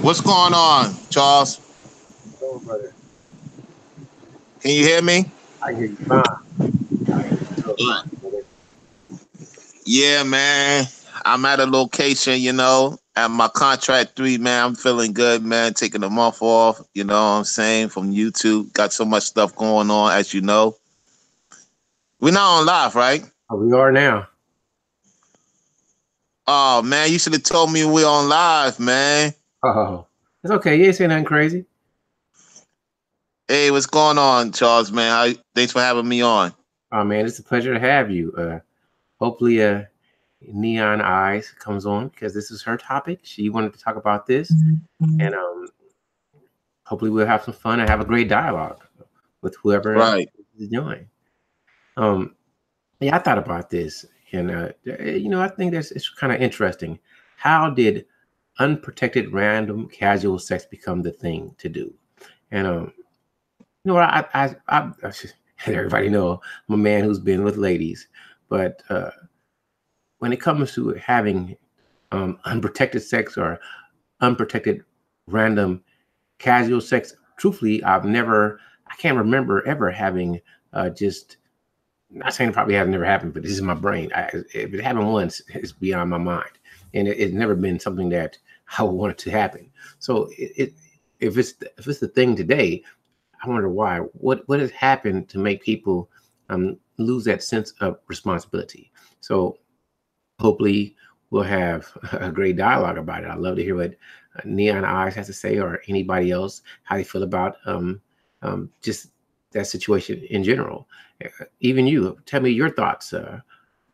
What's going on, Charles? So, brother, Can you hear me? I hear you fine. I hear you real fine, brother. Yeah, man. I'm at a location, at my contract 3, man. I'm feeling good, man. Taking a month off, you know what I'm saying, from YouTube. Got so much stuff going on, as you know. We're not on live, right? Oh, we are now. Oh, man, you should have told me we're on live, man. Oh, it's okay. You ain't saying nothing crazy. Hey, what's going on, Charles, man? Thanks for having me on. Oh man, it's a pleasure to have you. Hopefully, Neon Eyes comes on because this is her topic. She wanted to talk about this, and hopefully we'll have some fun and have a great dialogue with whoever Right. is joining. Um, yeah, I thought about this, and I think it's kind of interesting. How did unprotected random casual sex become the thing to do? And what I everybody know I'm a man who's been with ladies, but when it comes to having unprotected sex or unprotected random casual sex, truthfully, I can't remember ever having just. Not saying it probably has never happened, but this is my brain. If it happened once, it's beyond my mind, and it's never been something that I would want it to happen. So if it's the thing today, I wonder why. What has happened to make people lose that sense of responsibility? So hopefully we'll have a great dialogue about it. I'd love to hear what Neon Eyes has to say, or anybody else, how they feel about just that situation in general. Even you, tell me your thoughts,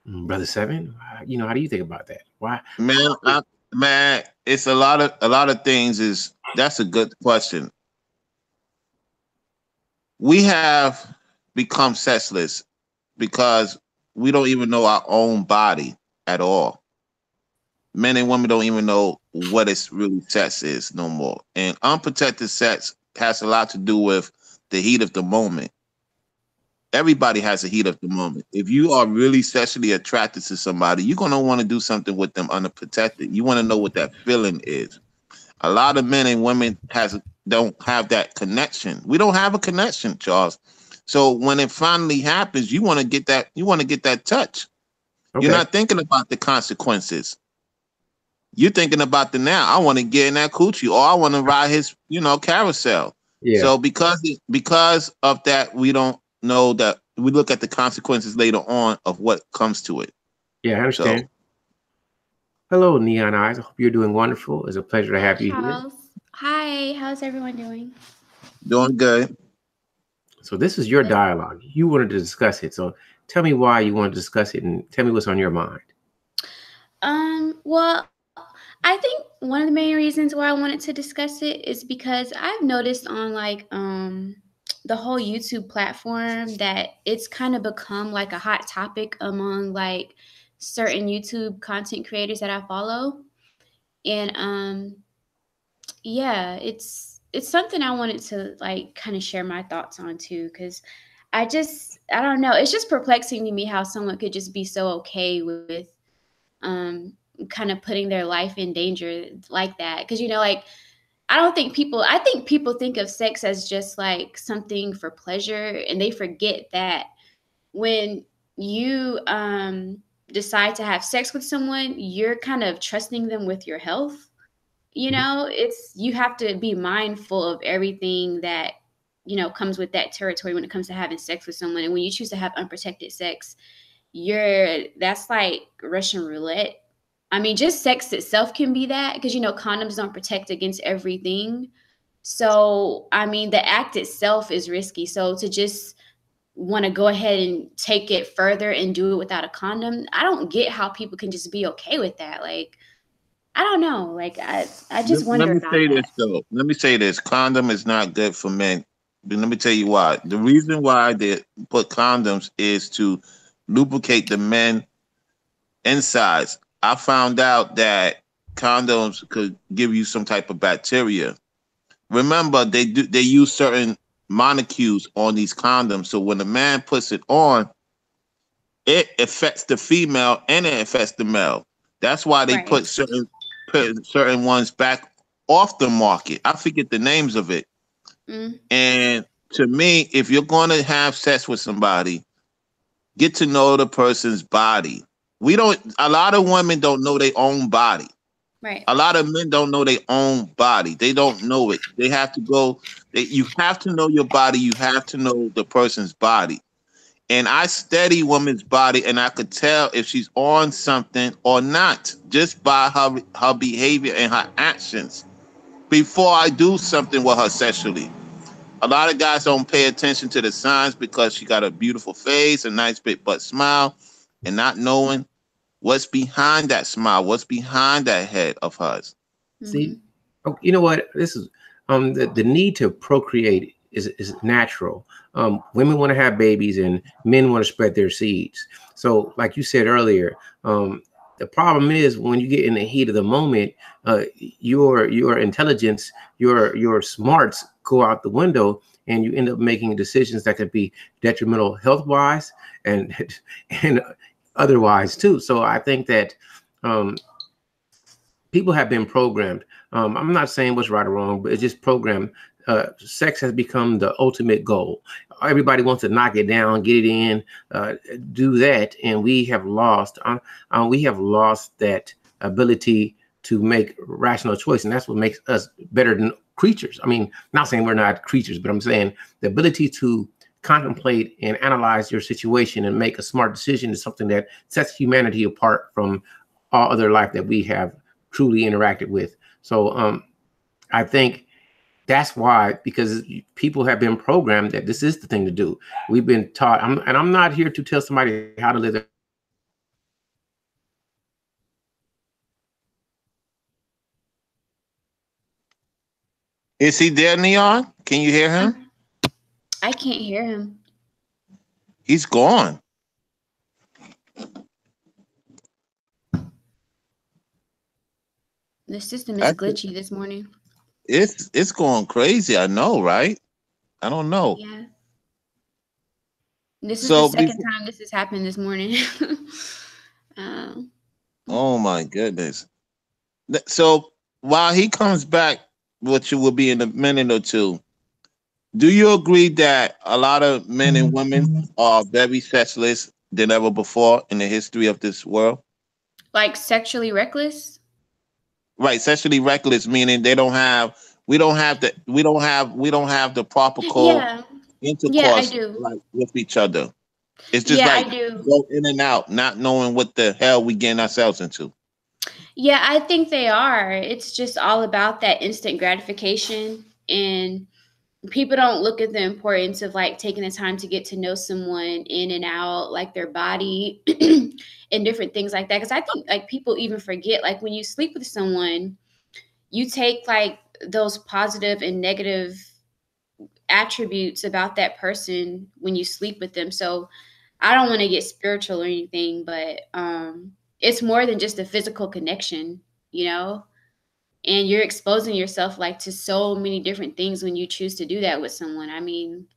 Brother Seven. How do you think about that? Why? Man, it's a lot of things. That's a good question. We have become sexless because we don't even know our own body at all. Men and women don't even know what it's really sex is no more. And unprotected sex has a lot to do with the heat of the moment. Everybody has a heat of the moment. If you are really sexually attracted to somebody, you're gonna want to do something with them unprotected. You want to know what that feeling is. A lot of men and women don't have that connection. We don't have a connection, Charles. So when it finally happens, you want to get that. You want to get that touch. You're Okay. not thinking about the consequences. You're thinking about the now. I want to get in that coochie, or I want to ride his, carousel. Yeah. So because of that, we don't know that. We look at the consequences later on of what comes to it. Yeah, I So understand. Hello, Neon Eyes. I hope you're doing wonderful. It's a pleasure to Hi, have you here. Charles. Hi, how's everyone doing? doing good. So this is your Good. dialogue. You wanted to discuss it. So tell me why you want to discuss it, and tell me what's on your mind. Well, I think one of the main reasons why I wanted to discuss it is because I've noticed on the whole YouTube platform that it's kind of become like a hot topic among like certain YouTube content creators that I follow. And yeah, it's something I wanted to like kind of share my thoughts on too, because I don't know, it's just perplexing to me how someone could just be so okay with um kind of putting their life in danger like that. Because like I think people think of sex as just like something for pleasure, and they forget that when you decide to have sex with someone, you're kind of trusting them with your health. It's you have to be mindful of everything that comes with that territory when it comes to having sex with someone. And when you choose to have unprotected sex, that's like Russian roulette. I mean, just sex itself can be that, because condoms don't protect against everything. So I mean, the act itself is risky. So to just want to go ahead and take it further and do it without a condom, I don't get how people can just be okay with that. Like, I don't know. Like, I just Let wonder me about say that. this though. Let me say this. Condom is not good for men. But let me tell you why. The reason why they put condoms is to lubricate the men insides. I found out that condoms could give you some type of bacteria. Remember, they use certain molecules on these condoms. So when a man puts it on, it affects the female and it affects the male. That's why they Right. put certain ones back off the market. I forget the names of it. Mm. And to me, if you're going to have sex with somebody, get to know the person's body. We don't. A lot of women don't know their own body. Right. A lot of men don't know their own body. They don't know it. They have to go. You have to know your body. You have to know the person's body. And I study woman's body, and I could tell if she's on something or not just by her behavior and her actions before I do something with her sexually. A lot of guys don't pay attention to the signs because she got a beautiful face, a nice big butt smile, and not knowing what's behind that smile, what's behind that head of hers. See, oh, you know what? This is the need to procreate is natural. Women want to have babies, and men want to spread their seeds. So, like you said earlier, the problem is when you get in the heat of the moment, your intelligence, your smarts go out the window, and you end up making decisions that could be detrimental health wise and and otherwise too. So I think that people have been programmed. I'm not saying what's right or wrong, but it's just programmed. Sex has become the ultimate goal. Everybody wants to knock it down, get it in, do that, and we have lost that ability to make rational choice, and that's what makes us better than creatures. I mean, not saying we're not creatures, but I'm saying the ability to contemplate and analyze your situation and make a smart decision is something that sets humanity apart from all other life that we have truly interacted with. So I think that's why, because people have been programmed that this is the thing to do. We've been taught, and I'm not here to tell somebody how to live their. Is he there, Neon? Can you hear him? I can't hear him. He's gone. The system is glitchy this morning. It's going crazy. I know, right? I don't know. Yeah. This is So the second time this has happened this morning. Oh my goodness. So while he comes back, which will be in a minute or two, do you agree that a lot of men and women are very sexless than ever before in the history of this world? Like sexually reckless? Right, sexually reckless, meaning we don't have the proper Yeah. Yeah, I intercourse do. like with each other. It's just Yeah, I like do. go in and out, not knowing what the hell we getting ourselves into. Yeah, I think they are. It's just all about that instant gratification, and people don't look at the importance of like taking the time to get to know someone in and out, like their body and different things like that. Because I think like people even forget, like when you sleep with someone, you take like those positive and negative attributes about that person when you sleep with them. So I don't want to get spiritual or anything, but it's more than just a physical connection, you know? And you're exposing yourself like to so many different things when you choose to do that with someone. I mean,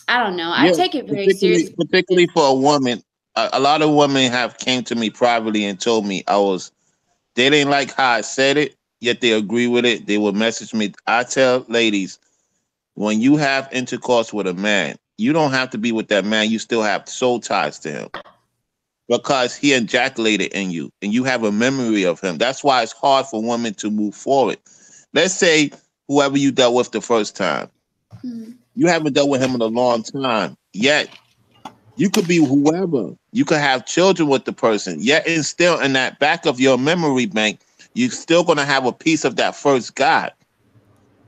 I don't know. I Yeah, take it very particularly seriously. particularly for a woman. A lot of women have came to me privately and told me they didn't like how I said it, yet they agree with it. They would message me. I tell ladies, when you have intercourse with a man, you don't have to be with that man. You still have soul ties to him because he ejaculated in you and you have a memory of him. That's why it's hard for women to move forward. Let's say whoever you dealt with the first time, you haven't dealt with him in a long time, yet you could be whoever. You could have children with the person, yet and still in that back of your memory bank, you're still going to have a piece of that first guy.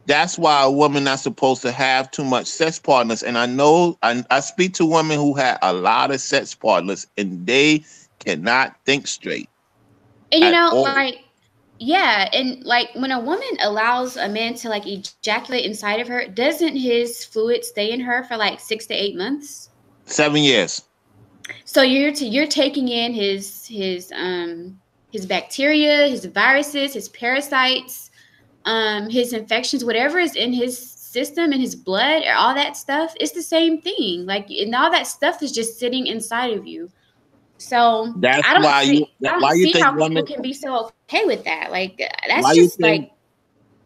That's why a woman not supposed to have too much sex partners. And I know I speak to women who had a lot of sex partners and they cannot think straight And you at know, all. like, yeah, and like when a woman allows a man to like ejaculate inside of her, doesn't his fluid stay in her for like 6 to 8 months? 7 years. So you're taking in his bacteria, his viruses, his parasites, his infections, whatever is in his system, in his blood, or all that stuff. It's the same thing. Like, and all that stuff is just sitting inside of you. So That's I don't why see I don't why you see think how people women can be so okay with that. Like that's why you just think like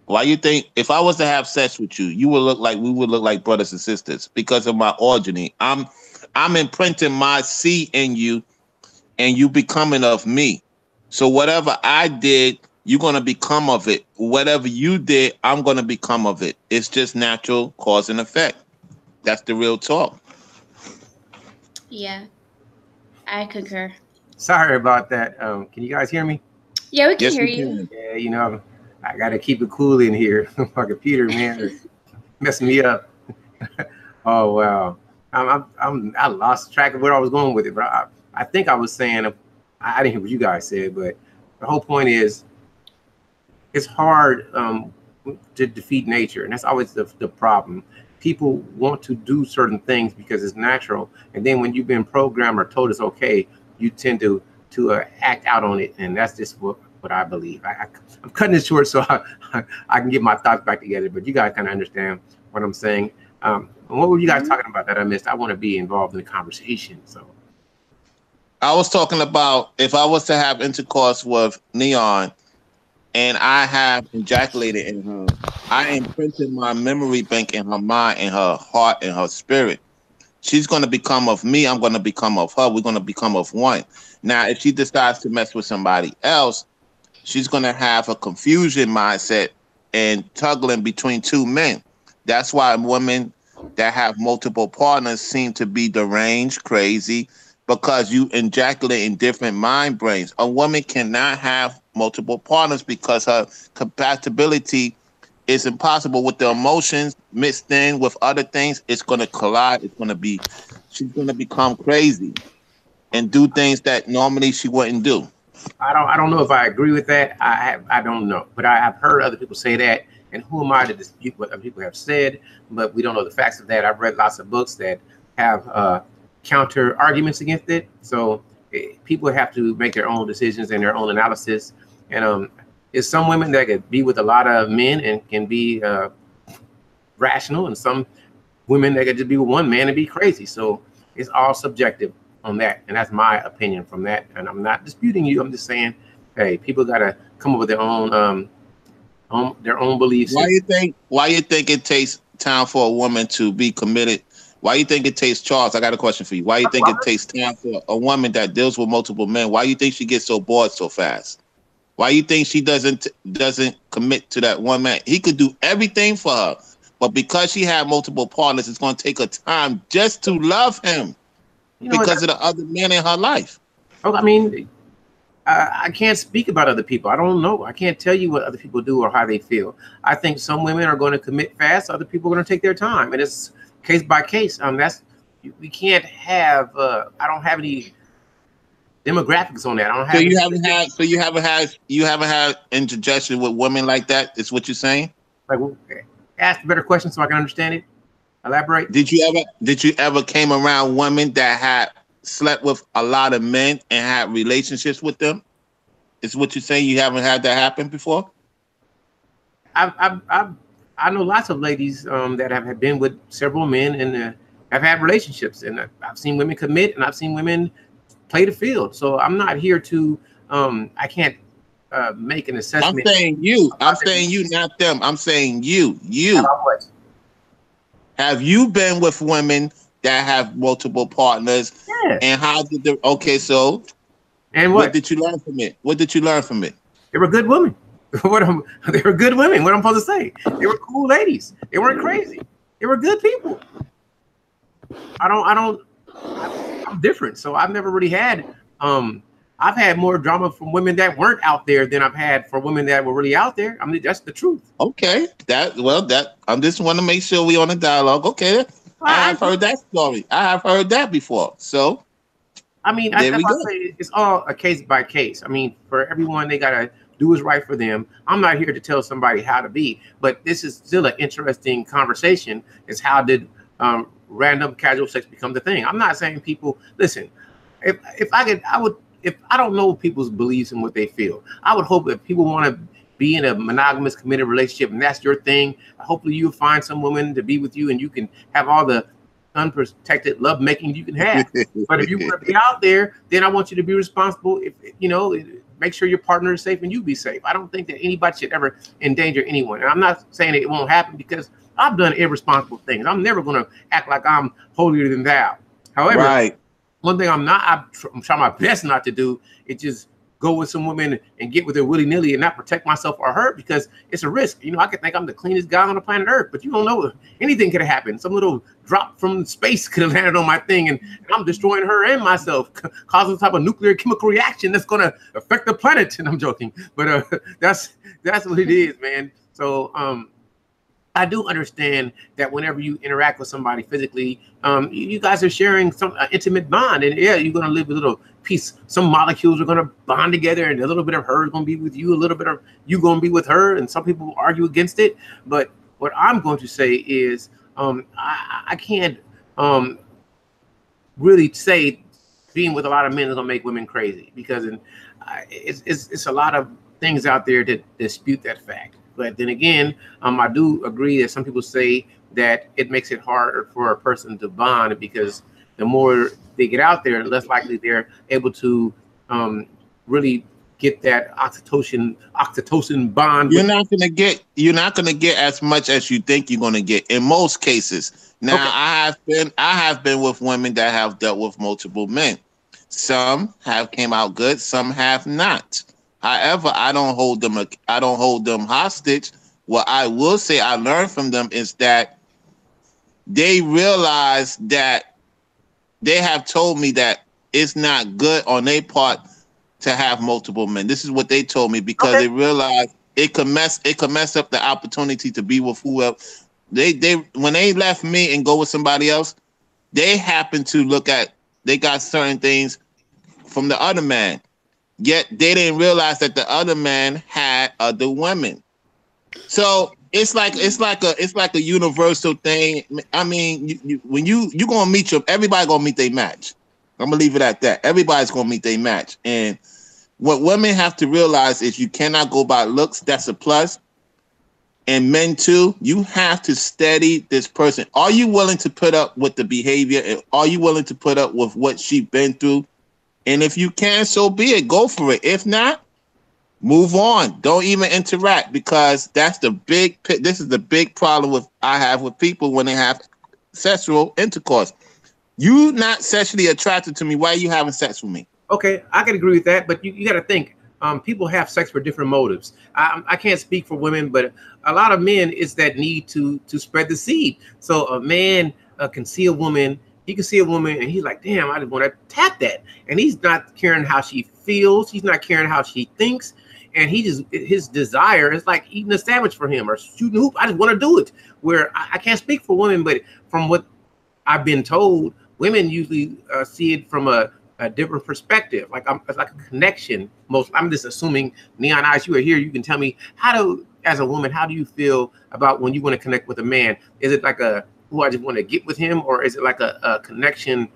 Why you think if I was to have sex with you, you would look like we would look like brothers and sisters because of my origin. I'm imprinting my seed in you and you becoming of me. So whatever I did, you're gonna become of it. Whatever you did, I'm gonna become of it. It's just natural cause and effect. That's the real talk. Yeah, I concur. Sorry about that. Can you guys hear me? Yeah, we can Yes, hear we you. can. Yeah, I got to keep it cool in here. My computer, man, is messing me up. Oh wow, I lost track of where I was going with it, but I think I was saying I didn't hear what you guys said, but the whole point is it's hard to defeat nature, and that's always the problem. People want to do certain things because it's natural, and then when you've been programmed or told it's okay, you tend to act out on it, and that's just what I believe. I'm cutting it short so I can get my thoughts back together, but you guys kind of understand what I'm saying. What were you guys talking about that I missed? I want to be involved in the conversation. So I was talking about if I was to have intercourse with Neon and I have ejaculated in her, I imprinted my memory bank in her mind, in her heart, in her spirit. She's going to become of me. I'm going to become of her. We're going to become of one. Now, if she decides to mess with somebody else, she's going to have a confusion mindset and tuggling between two men. That's why women that have multiple partners seem to be deranged, crazy, because you ejaculate in different mind brains. A woman cannot have multiple partners because her compatibility is impossible with the emotions mixed in with other things. It's going to collide. She's going to become crazy and do things that normally she wouldn't do. I don't know if I agree with that. I don't know, but I have heard other people say that, and who am I to dispute what other people have said? But we don't know the facts of that. I've read lots of books that have counter arguments against it. So people have to make their own decisions and their own analysis. And there's some women that could be with a lot of men and can be rational, and some women that could just be with one man and be crazy. So it's all subjective on that, and that's my opinion from that. And I'm not disputing you. I'm just saying, hey, people got to come up with their own beliefs. Why you think it takes time for a woman to be committed? Why you think it takes Charles? I got a question for you. Why you think it takes time for a woman that deals with multiple men? Why you think she gets so bored so fast? Why you think she doesn't commit to that one man? He could do everything for her, but because she had multiple partners, it's going to take her time just to love him because of the other men in her life. Oh, I mean, I can't speak about other people. I don't know. I can't tell you what other people do or how they feel. I think some women are going to commit fast. Other people are going to take their time, and it's case by case. We can't have. I don't have any demographics on that. I don't have. You haven't had interjection with women like that. Is what you're saying? Like, ask a better question so I can understand it. Elaborate. Did you ever came around women that had slept with a lot of men and had relationships with them? Is what you're saying? You haven't had that happen before? I know lots of ladies that have been with several men and have had relationships, and I've seen women commit, and I've seen women play the field. So I'm not here to. I can't make an assessment. I'm saying you, not them. I'm saying you. Have you been with women that have multiple partners? Yeah. And how did they? Okay, so. And what did you learn from it? What did you learn from it? They were good women. They were good women. What I'm supposed to say? They were cool ladies. They weren't crazy. They were good people. I'm different. So I've never really had. I've had more drama from women that weren't out there than I've had for women that were really out there. I mean, that's the truth. Okay, I'm just want to make sure we on a dialogue. Okay, I've heard that story. I have heard that before. So, I mean, I say it's all a case by case. I mean, for everyone, they gotta do what's right for them. I'm not here to tell somebody how to be, but this is still an interesting conversation. Is how did random casual sex become the thing? I'm not saying people listen. If I don't know people's beliefs and what they feel, I would hope that people want to be in a monogamous committed relationship and that's your thing. Hopefully you'll find some woman to be with you and you can have all the unprotected love making you can have. But if you want to be out there, then I want you to be responsible. If you know, make sure your partner is safe and you be safe. I don't think that anybody should ever endanger anyone. And I'm not saying that it won't happen, because I've done irresponsible things. I'm never going to act like I'm holier than thou. However, Right. one thing I'm trying my best not to do is just go with some women and get with her willy-nilly and not protect myself or her, because it's a risk. You know, I could think I'm the cleanest guy on the planet Earth, but you don't know, anything could have happened. Some little drop from space could have landed on my thing, and I'm destroying her and myself, causing some type of nuclear chemical reaction that's going to affect the planet. And I'm joking, but that's what it is, man. So I do understand that whenever you interact with somebody physically, you guys are sharing some intimate bond, and yeah, you're going to live a little piece. Some molecules are going to bond together, and a little bit of her is going to be with you, a little bit of you going to be with her, and some people argue against it. But what I'm going to say is, I can't really say being with a lot of men is going to make women crazy, because it's a lot of things out there that dispute that fact. But then again, I do agree that some people say that it makes it harder for a person to bond, because the more they get out there, the less likely they're able to really get that oxytocin bond. You're not gonna get as much as you think you're gonna get in most cases. Now, okay. I have been with women that have dealt with multiple men. Some have came out good, some have not. However, I don't hold them hostage. What I will say I learned from them is that they realize that they have told me that it's not good on their part to have multiple men. This is what they told me, because they realize it could mess up the opportunity to be with whoever. They when they left me and go with somebody else, they happen to they got certain things from the other man. Yet they didn't realize that the other man had other women. So it's like a universal thing. I mean, when you gonna meet everybody gonna meet their match. I'm gonna leave it at that. Everybody's gonna meet their match. And what women have to realize is you cannot go by looks. That's a plus. And men too, you have to steady this person. Are you willing to put up with the behavior? And are you willing to put up with what she's been through? And if you can, so be it. Go for it. If not, move on. Don't even interact, because this is the big problem I have with people when they have sexual intercourse. You not sexually attracted to me. Why are you having sex with me? Okay, I can agree with that, but you got to think. People have sex for different motives. I can't speak for women, but a lot of men is that need to spread the seed. So a man can see a woman. He can see a woman and he's like, damn, I just want to tap that. And he's not caring how she feels. He's not caring how she thinks. And his desire is like eating a sandwich for him or shooting a hoop. I just want to do it. Where I can't speak for women, but from what I've been told, women usually see it from a different perspective. It's like a connection. I'm just assuming, Neon Eyes, you are here. You can tell me as a woman, how do you feel about when you want to connect with a man? Is it like I just want to get with him, or is it like a connection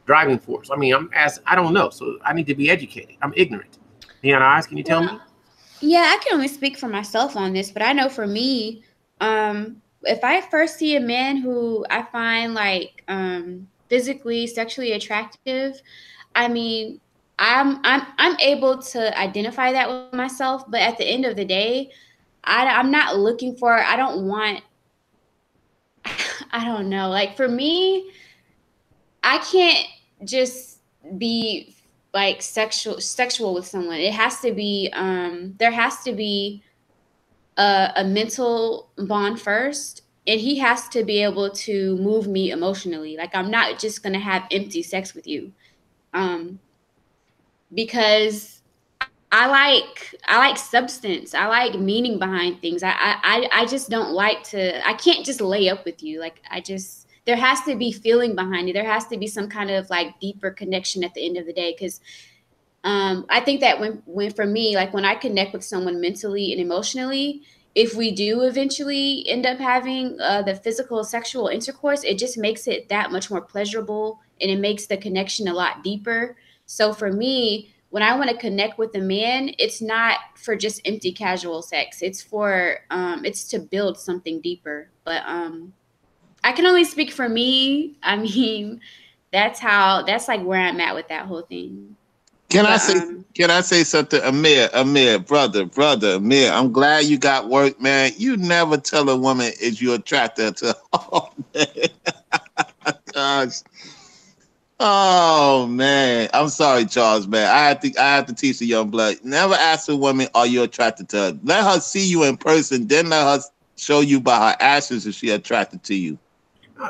driving force? I mean, I don't know, so I need to be educated. I'm ignorant. Neon Eyes, can you tell me? Yeah, I can only speak for myself on this, but I know for me, if I first see a man who I find like physically, sexually attractive, I mean, I'm able to identify that with myself, but at the end of the day, I'm not looking for. I don't want. I don't know. Like for me, I can't just be like sexual with someone. It has to be there has to be a mental bond first, and he has to be able to move me emotionally. Like I'm not just gonna have empty sex with you, because I like substance. I like meaning behind things. I just don't like to. I can't just lay up with you. Like there has to be feeling behind it. There has to be some kind of like deeper connection at the end of the day. Because I think that when for me, like when I connect with someone mentally and emotionally, if we do eventually end up having the physical sexual intercourse, it just makes it that much more pleasurable, and it makes the connection a lot deeper. So for me, when I want to connect with a man, it's not for just empty casual sex. It's for it's to build something deeper. But I can only speak for me. I mean, that's like where I'm at with that whole thing. Can I But say can I say something? Amir, brother, Amir, I'm glad you got work, man. You never tell a woman is you attracted to her. Oh man. Gosh. Oh man. I'm sorry, Charles, man. I have to teach the young blood. Never ask a woman, are you attracted to her? Let her see you in person, then let her show you by her actions if she attracted to you.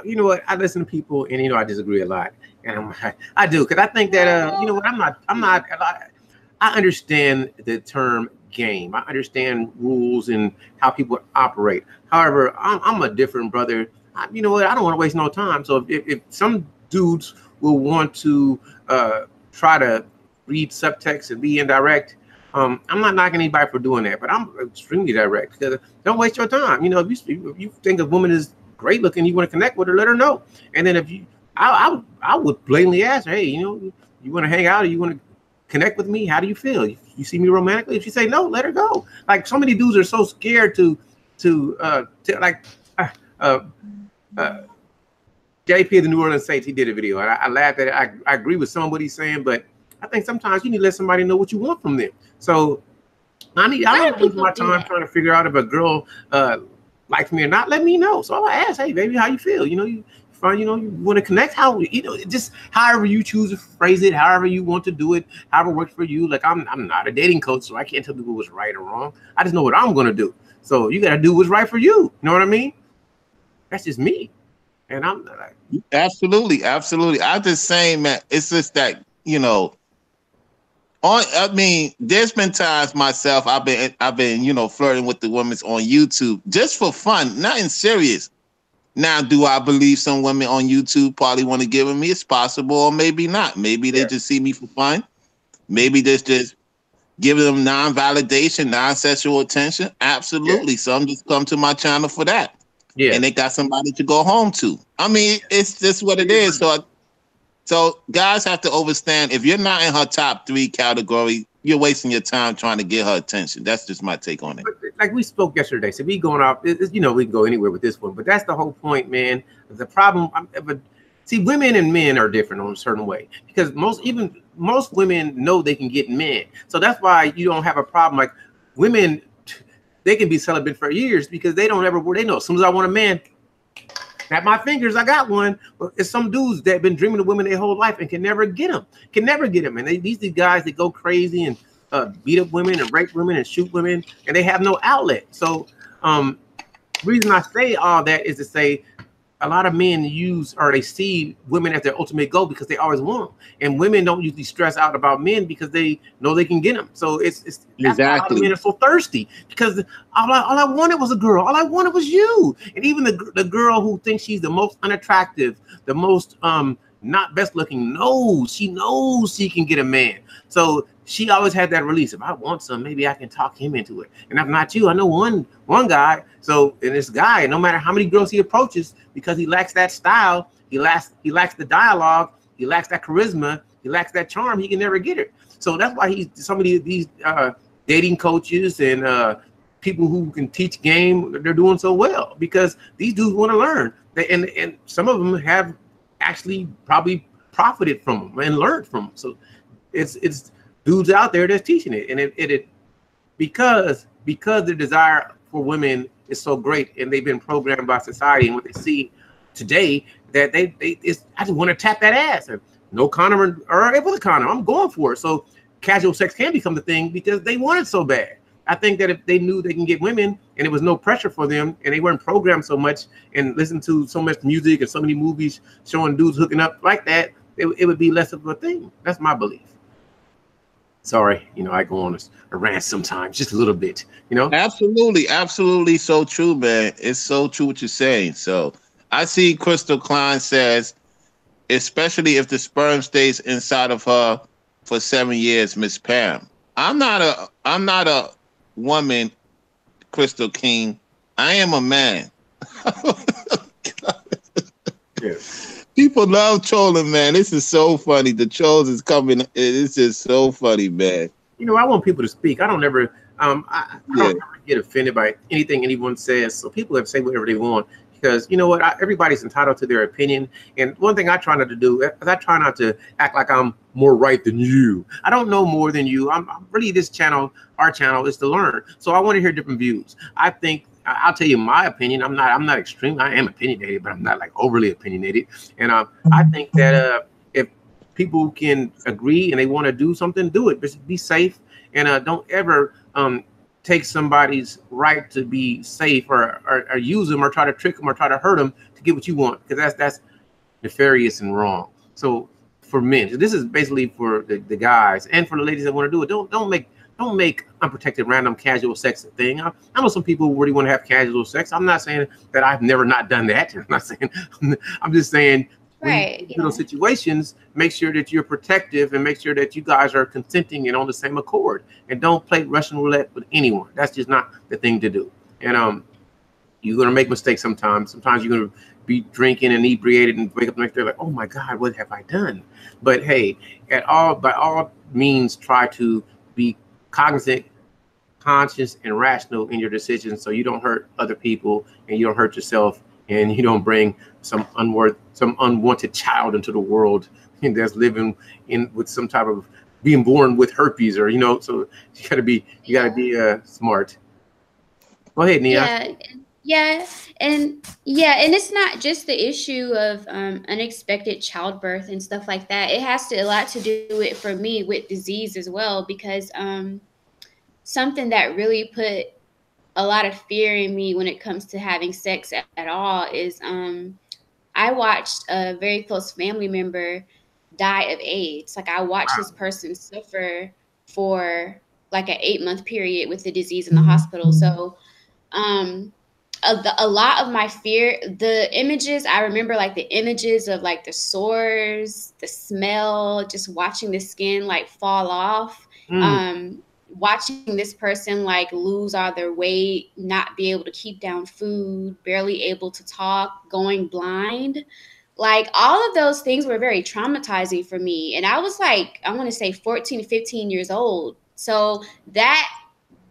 You know what? I listen to people, and I disagree a lot, and I do, because I think that what, I'm not. I understand the term game. I understand rules and how people operate. However, I'm a different brother. You know what? I don't want to waste no time. So if some dudes will want to try to read subtext and be indirect, I'm not knocking anybody for doing that, but I'm extremely direct, because don't waste your time. If you think a woman is great looking, you want to connect with her, let her know. And then if you, I would blatantly ask her, hey, you want to hang out, or you want to connect with me? How do you feel? You see me romantically? If she say no, let her go. Like, so many dudes are so scared to like JP of the New Orleans Saints. He did a video, and I laughed at it. I agree with some of what he's saying, but I think sometimes you need to let somebody know what you want from them. So I don't lose my time trying to figure out if a girl likes me or not. Let me know. So I ask, hey baby, how you feel? You find, you want to connect, how, just however you choose to phrase it, however you want to do it, however works for you. Like, I'm not a dating coach, so I can't tell people what's right or wrong. I just know what I'm gonna do. So you gotta do what's right for you. You know what I mean? That's just me. And I'm like, absolutely. I'm just saying, man, it's just that, there's been times myself I've been flirting with the women on YouTube just for fun, nothing serious. Now, do I believe some women on YouTube probably want to give me? It's possible, or maybe not. Maybe they just see me for fun. Maybe there's just giving them non-validation, non-sexual attention. Absolutely. Some just come to my channel for that. Yeah. And they got somebody to go home to. I mean, it's just what it is. So guys have to understand, if you're not in her top 3 category, you're wasting your time trying to get her attention. That's just my take on it. Like we spoke yesterday, so we going off, we can go anywhere with this one, but that's the whole point, man. The problem, see, women and men are different on a certain way, because most women know they can get men. So that's why you don't have a problem. Like, women, they can be celibate for years because they know as soon as I want a man, snap my fingers, I got one. But it's some dudes that have been dreaming of women their whole life and can never get them. And these guys that go crazy and beat up women and rape women and shoot women, and they have no outlet. So the reason I say all that is to say, a lot of men they see women as their ultimate goal because they always want them. And women don't usually stress out about men because they know they can get them. So it's exactly why a lot of men are so thirsty, because all I wanted was a girl. All I wanted was you. And even the girl who thinks she's the most unattractive, the most not best looking, knows she can get a man. So she always had that release. If I want some, maybe I can talk him into it. And if not you, I know one guy. So, and this guy, no matter how many girls he approaches, because he lacks that style, he lacks the dialogue, he lacks that charisma, he lacks that charm, he can never get it. So that's why some of these dating coaches and people who can teach game, they're doing so well, because these dudes want to learn. And some of them have actually probably profited from them and learned from them. So it's dudes out there that's teaching it, and it because the desire for women is so great, and they've been programmed by society and what they see today, that I just want to tap that ass. And no condom or with a condom, I'm going for it. So casual sex can become the thing because they want it so bad. I think that if they knew they can get women and it was no pressure for them, and they weren't programmed so much and listened to so much music and so many movies showing dudes hooking up like that, it would be less of a thing. That's my belief. Sorry, I go on a rant sometimes, just a little bit, Absolutely. So true, man. It's so true what you're saying. So I see Crystal Klein says, especially if the sperm stays inside of her for 7 years, Miss Pam. I'm not a woman, Crystal King. I am a man. Yes. People love trolling, man. This is so funny. The trolls is coming. It's just so funny, man. I want people to speak. I don't ever get offended by anything anyone says. So people have to say whatever they want. because you know what, everybody's entitled to their opinion. And one thing I try not to do is I try not to act like I'm more right than you. I don't know more than you. I'm really, this channel, our channel, is to learn. So I want to hear different views. I think I'll tell you my opinion. I'm not extreme. I am opinionated, but I'm not like overly opinionated. And I think that if people can agree and they want to do something, do it. Just be safe, and don't ever take somebody's right to be safe, or use them, or try to trick them, or try to hurt them to get what you want, because that's nefarious and wrong. So for men, this is basically for the guys and for the ladies that want to do it. Don't make unprotected random casual sex a thing. I know some people really want to have casual sex. I'm not saying that I've never not done that. I'm not saying. I'm just saying, right, in those situations, make sure that you're protective, and make sure that you guys are consenting and on the same accord, and don't play Russian roulette with anyone. That's just not the thing to do. And you're gonna make mistakes sometimes. Sometimes you're gonna be drinking and inebriated and wake up the next day like, oh my God, what have I done? But hey, by all means, try to be cognizant, conscious, and rational in your decisions, so you don't hurt other people and you don't hurt yourself, and you don't bring some unwanted child into the world that's living with some type of being born with herpes, or so you gotta be smart. Go ahead, Nia. And it's not just the issue of unexpected childbirth and stuff like that. It has a lot to do with, for me, with disease as well, because something that really put a lot of fear in me when it comes to having sex at all is I watched a very close family member die of AIDS. Like, I watched this person suffer for like an 8-month period with the disease in the hospital. So a lot of my fear, the images, I remember like the images of like the sores, the smell, just watching the skin like fall off, watching this person like lose all their weight, not be able to keep down food, barely able to talk, going blind. Like, all of those things were very traumatizing for me. And I was like, I want to say 14, 15 years old. So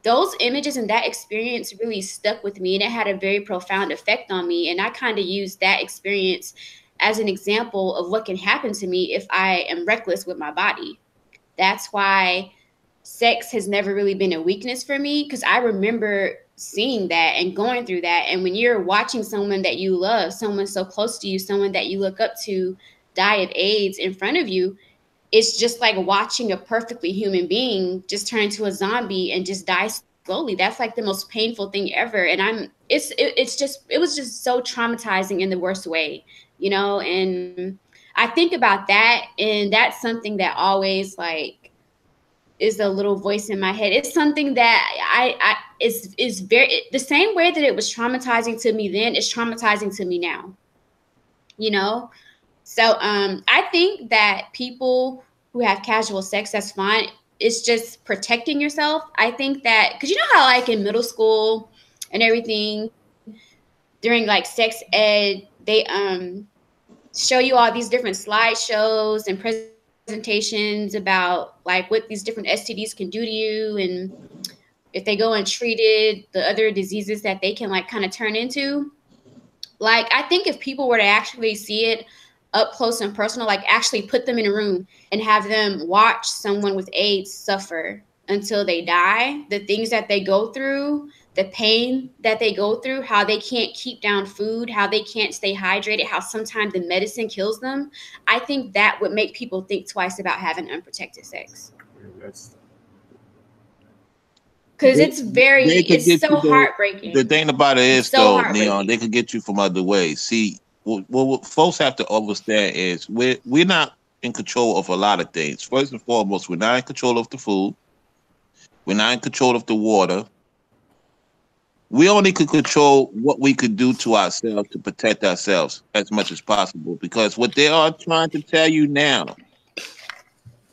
those images and that experience really stuck with me, and it had a very profound effect on me. And I kind of used that experience as an example of what can happen to me if I am reckless with my body. That's why sex has never really been a weakness for me, because I remember seeing that and going through that. And when you're watching someone that you love, someone so close to you, someone that you look up to, die of AIDS in front of you, it's just like watching a perfectly human being just turn into a zombie and just die slowly. That's like the most painful thing ever. And it was just so traumatizing in the worst way, and I think about that, and that's something that always like is a little voice in my head. It's something that is very, the same way that it was traumatizing to me then, it's traumatizing to me now, So I think that people who have casual sex, that's fine. It's just protecting yourself. I think that, because you know how like in middle school and everything, during like sex ed, they show you all these different slideshows and presentations about like what these different STDs can do to you, and if they go untreated, the other diseases that they can like kind of turn into. Like, I think if people were to actually see it up close and personal, like actually put them in a room and have them watch someone with AIDS suffer until they die, the things that they go through, the pain that they go through, how they can't keep down food, how they can't stay hydrated, how sometimes the medicine kills them, I think that would make people think twice about having unprotected sex. Because it's so heartbreaking. The thing about it is, though, Neon, they could get you from other ways. See, what folks have to understand is we're not in control of a lot of things. First and foremost, we're not in control of the food. We're not in control of the water. We only could control what we could do to ourselves to protect ourselves as much as possible. Because what they are trying to tell you now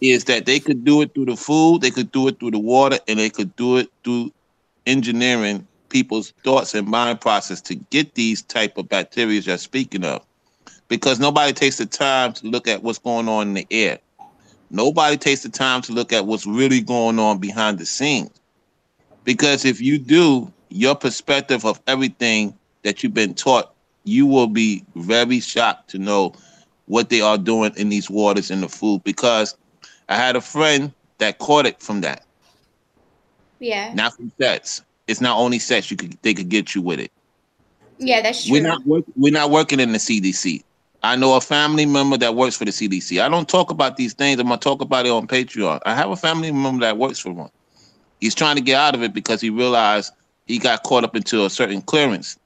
is that they could do it through the food, they could do it through the water, and they could do it through engineering people's thoughts and mind process to get these type of bacteria you're speaking of. Because nobody takes the time to look at what's going on in the air. Nobody takes the time to look at what's really going on behind the scenes. Because if you do, your perspective of everything that you've been taught you will be very shocked to know what they are doing in these waters in the food. Because I had a friend that caught it from that, Yeah. not from sex. It's not only sex they could get you with it. Yeah, that's true. We're not working in the CDC. I know a family member that works for the CDC. I don't talk about these things. I'm gonna talk about it on Patreon. I have a family member that works for one. He's trying to get out of it because he realized he got caught up into a certain clearance.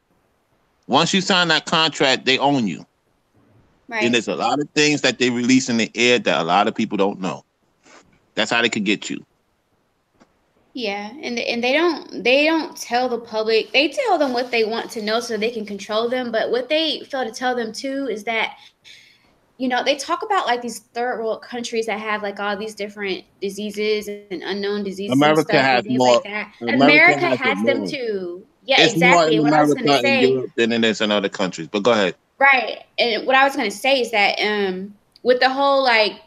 Once you sign that contract, they own you. And Right. there's a lot of things that they release in the air that a lot of people don't know. That's how they could get you. Yeah, and they don't tell the public. They tell them what they want to know so they can control them. But what they fail to tell them too is that, they talk about like these third world countries that have like all these different diseases and unknown diseases and America stuff and has things more. like that. America America has it has them more. too. Yeah, It's more exactly. in And what I was gonna America and say, Europe than it is in other countries. But go ahead. right? And what I was gonna say is that with the whole like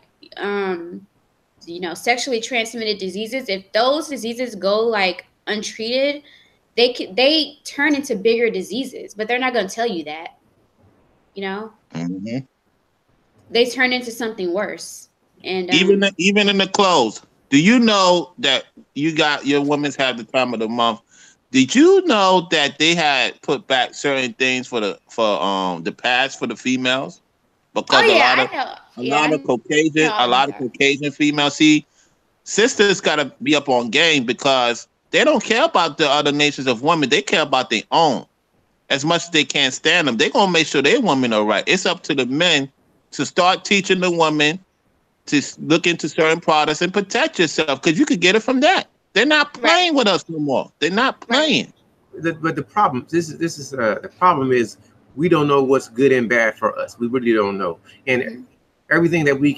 sexually transmitted diseases, if those diseases go like untreated, they turn into bigger diseases, but they're not going to tell you that. Mm-hmm. They turn into something worse. And Even in the clothes. Do you know that you got your women's have the time of the month? Did you know that they had put back certain things for the pads for the females? oh Because yeah, I know. Yeah, I know all A these lot of are. Caucasian females, see, sisters gotta be up on game because they don't care about the other nations of women. They care about their own. As much as they can't stand them, they're gonna make sure their women are right. It's up to the men to start teaching the women to look into certain products and protect yourself because you could get it from that. They're not Right. playing with us no more. They're not Right. playing. But the problem, the problem is we don't know what's good and bad for us. We really don't know, and everything that we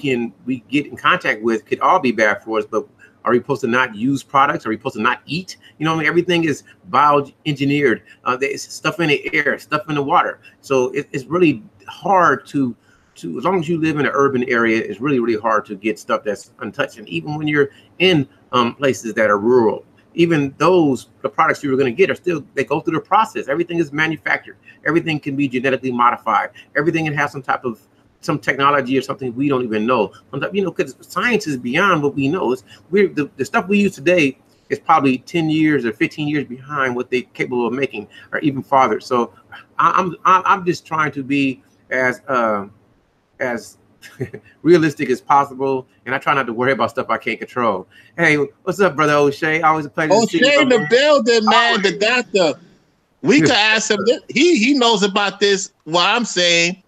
get in contact with could all be bad for us. But are we supposed to not use products? Are we supposed to not eat? Everything is bioengineered. There's stuff in the air, stuff in the water. So it's really hard to as long as you live in an urban area, it's really, really hard to get stuff that's untouched. And even when you're in places that are rural, even the products you were going to get they go through the process. Everything is manufactured. Everything can be genetically modified. Everything can have some technology or something we don't even know. Because science is beyond what we know. The stuff we use today is probably 10 years or 15 years behind what they're capable of making, or even farther. So I'm just trying to be as realistic as possible, and I try not to worry about stuff I can't control. Hey, what's up, brother O'Shea? Always a pleasure to see you. O'Shea in the building, man. Always. The doctor. We could ask him. He knows about this. What I'm saying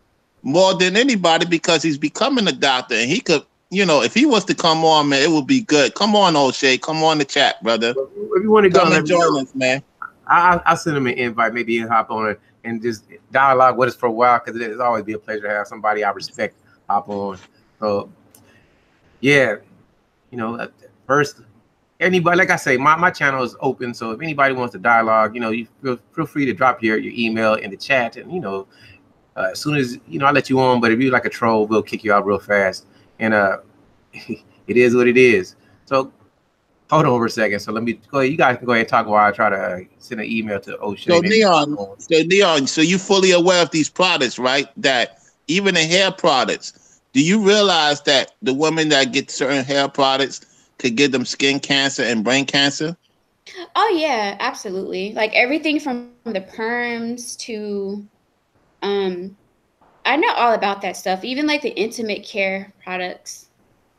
more than anybody because he's becoming a doctor, and he could. If he was to come on, man, it would be good. Come on, O'Shea. Come on the chat, brother. If you want to go, Come and join us, man. I'll send him an invite. Maybe he'll hop on it and just dialogue with us for a while, because it's always be a pleasure to have somebody I respect hop on. So yeah, first, anybody, like I say, my channel is open. So if anybody wants to dialogue, you feel free to drop your email in the chat, and as soon as I let you on. But if you're like a troll, we'll kick you out real fast. And it is what it is. So hold on for a second. So let me go ahead. You guys can go ahead and talk while I try to send an email to O'Shea. So Neon, so you fully aware of these products, right? That even the hair products, do you realize that the women that get certain hair products could give them skin cancer and brain cancer? Oh yeah, absolutely. Like everything from the perms to I know all about that stuff. Even like the intimate care products.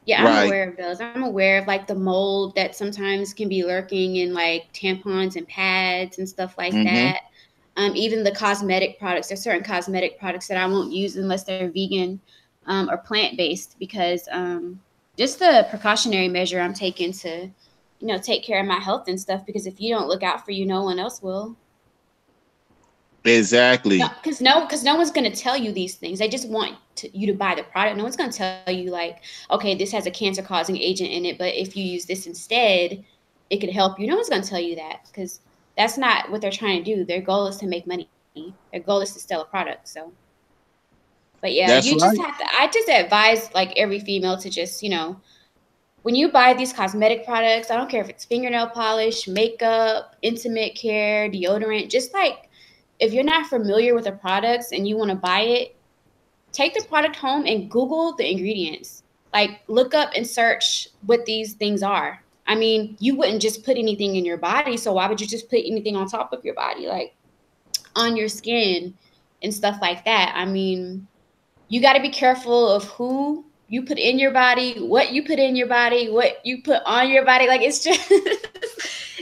Yeah, I'm aware of those. I'm aware of like the mold that sometimes can be lurking in like tampons and pads and stuff like that. Even the cosmetic products. There's certain cosmetic products that I won't use unless they're vegan or plant-based, because just the precautionary measure I'm taking to, take care of my health and stuff. Because if you don't look out for you, no one else will. Exactly. Because no one's going to tell you these things. They just want you to buy the product. No one's going to tell you like, okay, this has a cancer-causing agent in it, but if you use this instead, it could help you. No one's going to tell you that, because that's not what they're trying to do. Their goal is to make money. Their goal is to sell a product. So, but yeah, That's just have to. I just advise like every female to just, when you buy these cosmetic products, I don't care if it's fingernail polish, makeup, intimate care, deodorant, just like if you're not familiar with the products and you want to buy it, take the product home and Google the ingredients. Like, look up and search what these things are. I mean, you wouldn't just put anything in your body, so why would you just put anything on top of your body, like on your skin and stuff like that? I mean, you got to be careful of who you put in your body, what you put in your body, what you put on your body. Like, it's just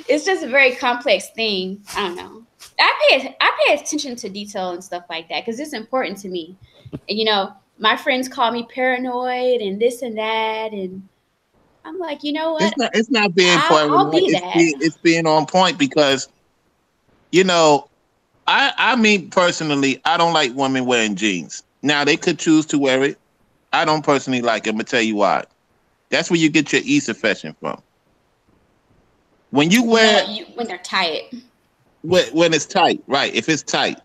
it's just a very complex thing. I don't know. I pay attention to detail and stuff like that because it's important to me. And, you know, my friends call me paranoid and this and that, and I'm like, you know what? It's not being paranoid. I'll be that. It's being on point because, you know, I mean, personally, I don't like women wearing jeans. Now, they could choose to wear it. I don't personally like it. I'm going to tell you why. That's where you get your East infection from. When you wear... when they're tight. When it's tight, right. If it's tight.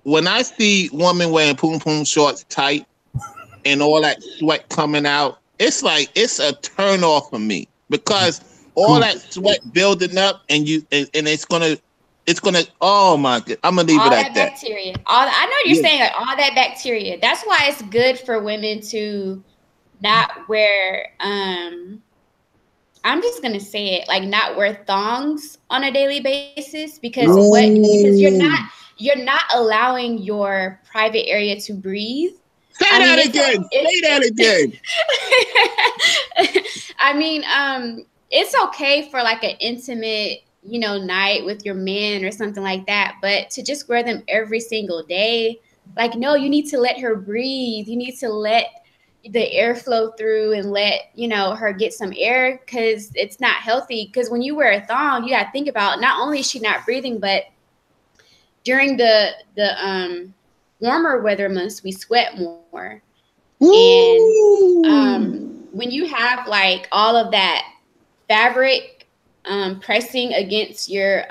When I see women wearing poom shorts tight and all that sweat coming out, it's like, it's a turn off for me because all that sweat building up and it's gonna, oh my God, I'm gonna leave it at that. Bacteria. I know you're saying like all that bacteria. That's why it's good for women to not wear, I'm just gonna say it, like not wear thongs on a daily basis because you're not allowing your private area to breathe. Say that again. I mean, it's okay for like an intimate, you know, night with your man or something like that. But to just wear them every single day, like, no, you need to let her breathe. You need to let the air flow through and let, you know, her get some air because it's not healthy. Because when you wear a thong, you got to think about not only is she not breathing, but during the warmer weather months, we sweat more. Ooh. And when you have like all of that fabric pressing against your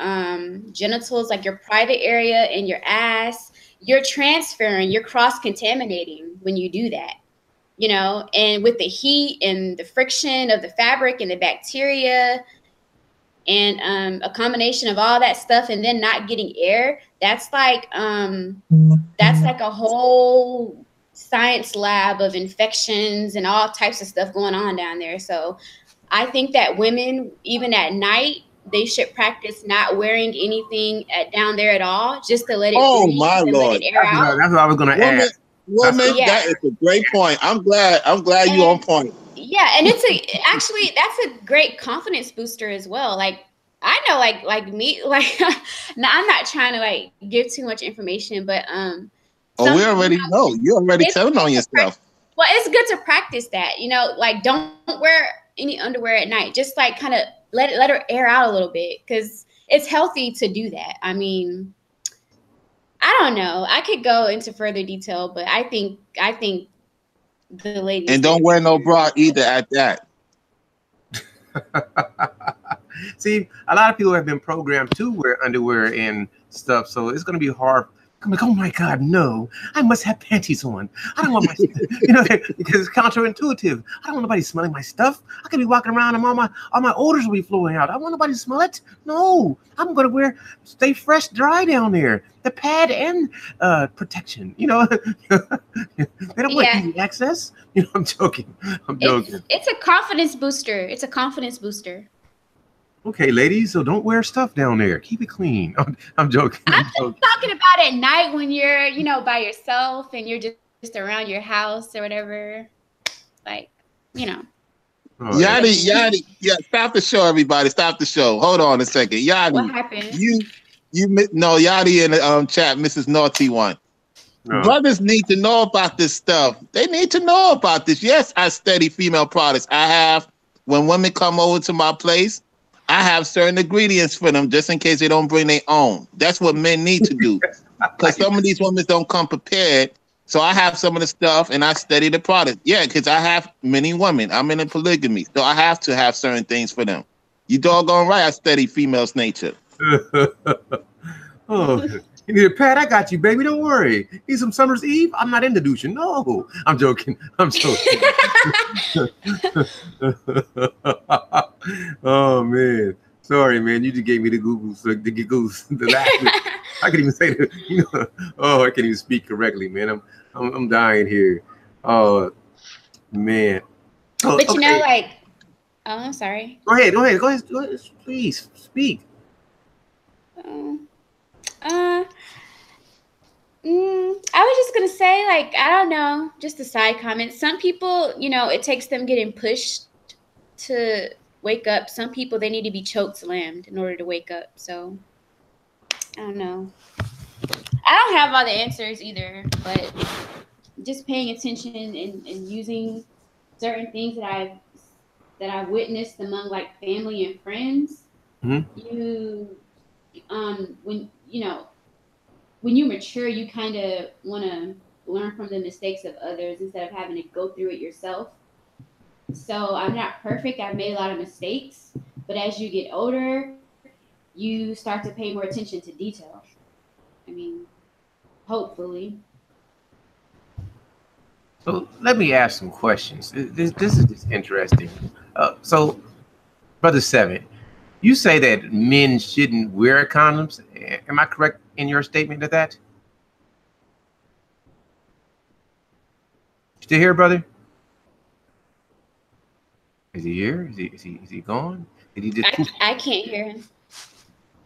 genitals, like your private area and your ass, you're transferring, you're cross-contaminating when you do that, you know, and with the heat and the friction of the fabric and the bacteria and a combination of all that stuff and then not getting air, that's like a whole science lab of infections and all types of stuff going on down there. So I think that women, even at night, they should practice not wearing anything down there at all, just to let it breathe and let it air out. That's what I was going to add. Woman, that is a great point. I'm glad you're on point. Yeah, and that's a great confidence booster as well. Like, I know, like me, like, now I'm not trying to like give too much information, but we already know. You're already telling on yourself. Well, it's good to practice that, you know, like don't wear any underwear at night. Just like kind of let her air out a little bit because it's healthy to do that. I mean, I don't know. I could go into further detail, but I think the ladies. And don't wear no bra either at that. See, a lot of people have been programmed to wear underwear and stuff, so it's going to be hard. I'm like, oh my God, no! I must have panties on. I don't want my, you know, because it's counterintuitive. I don't want nobody smelling my stuff. I could be walking around and all my odors will be flowing out. I don't want nobody to smell it. No, I'm going to stay fresh, dry down there. The pad and protection. You know, they don't want easy access. You know, I'm joking. It's a confidence booster. It's a confidence booster. Okay, ladies, so don't wear stuff down there. Keep it clean. I'm joking. I'm talking about at night when you're, you know, by yourself and you're just around your house or whatever. Like, you know. Oh, Yadi, yeah, stop the show, everybody. Stop the show. Hold on a second. Yadi. What happened? Yadi in the chat, Mrs. Naughty One. No. Brothers need to know about this stuff. They need to know about this. Yes, I study female products. I have, when women come over to my place, I have certain ingredients for them just in case they don't bring their own. That's what men need to do. Because some of these women don't come prepared. So I have some of the stuff and I study the product. Yeah, because I have many women. I'm in a polygamy. So I have to have certain things for them. You doggone right, I study females' nature. Oh, you need a pad? I got you, baby. Don't worry. Need some Summer's Eve? I'm not into douching. No, I'm joking. Oh man, sorry, man. You just gave me the giggles. The last week. I can even say that, oh, I can't even speak correctly, man. I'm dying here. Oh man. Oh, But okay. like, oh, I'm sorry. Go ahead, please speak. Oh, I was just gonna say, like, I don't know, just a side comment. Some people, it takes them getting pushed to wake up. Some people, they need to be choke slammed in order to wake up. So I don't know. I don't have all the answers either, but just paying attention and using certain things that I've witnessed among like family and friends. You when you mature, you kind of want to learn from the mistakes of others instead of having to go through it yourself. So I'm not perfect. I've made a lot of mistakes, but as you get older, you start to pay more attention to detail. I mean, hopefully. So let me ask some questions. This is just interesting. So, Brother Seven, you say that men shouldn't wear condoms. Am I correct in your statement of that? Still here, brother? Is he here? Is he gone? Did he just? I can't hear him.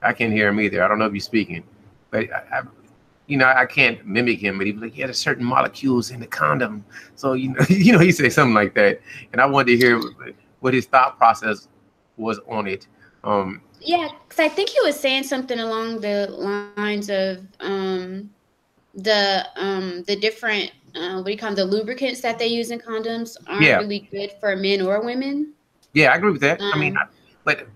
I can't hear him either. I don't know if he's speaking, but I can't mimic him. But he's like, yeah, there's certain molecules in the condom. So he said something like that, and I wanted to hear what his thought process was on it. Yeah, because I think he was saying something along the lines of the different what do you call them, the lubricants that they use in condoms aren't really good for men or women. Yeah, I agree with that. But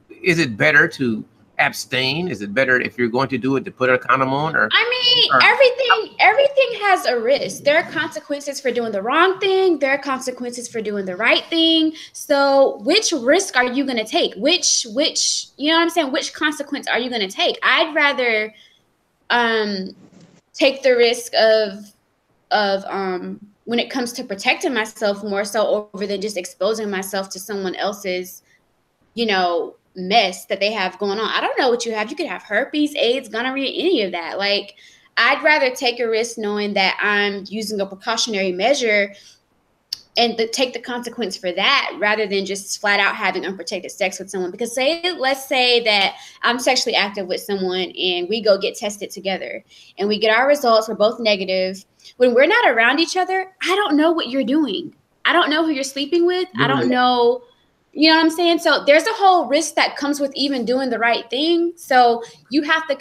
is it better to abstain? Is it better if you're going to do it to put a condom on? Or everything has a risk. There are consequences for doing the wrong thing. There are consequences for doing the right thing. So which risk are you going to take? Which you know what I'm saying? Which consequence are you going to take? I'd rather take the risk of when it comes to protecting myself more so over than just exposing myself to someone else's mess that they have going on. I don't know what you have. You could have herpes, AIDS, gonorrhea, any of that. Like, I'd rather take a risk knowing that I'm using a precautionary measure and take the consequence for that rather than just flat out having unprotected sex with someone. Because let's say that I'm sexually active with someone and we go get tested together and we get our results, we're both negative. When we're not around each other, I don't know what you're doing. I don't know who you're sleeping with. I don't know. You know what I'm saying? So there's a whole risk that comes with even doing the right thing. So you have to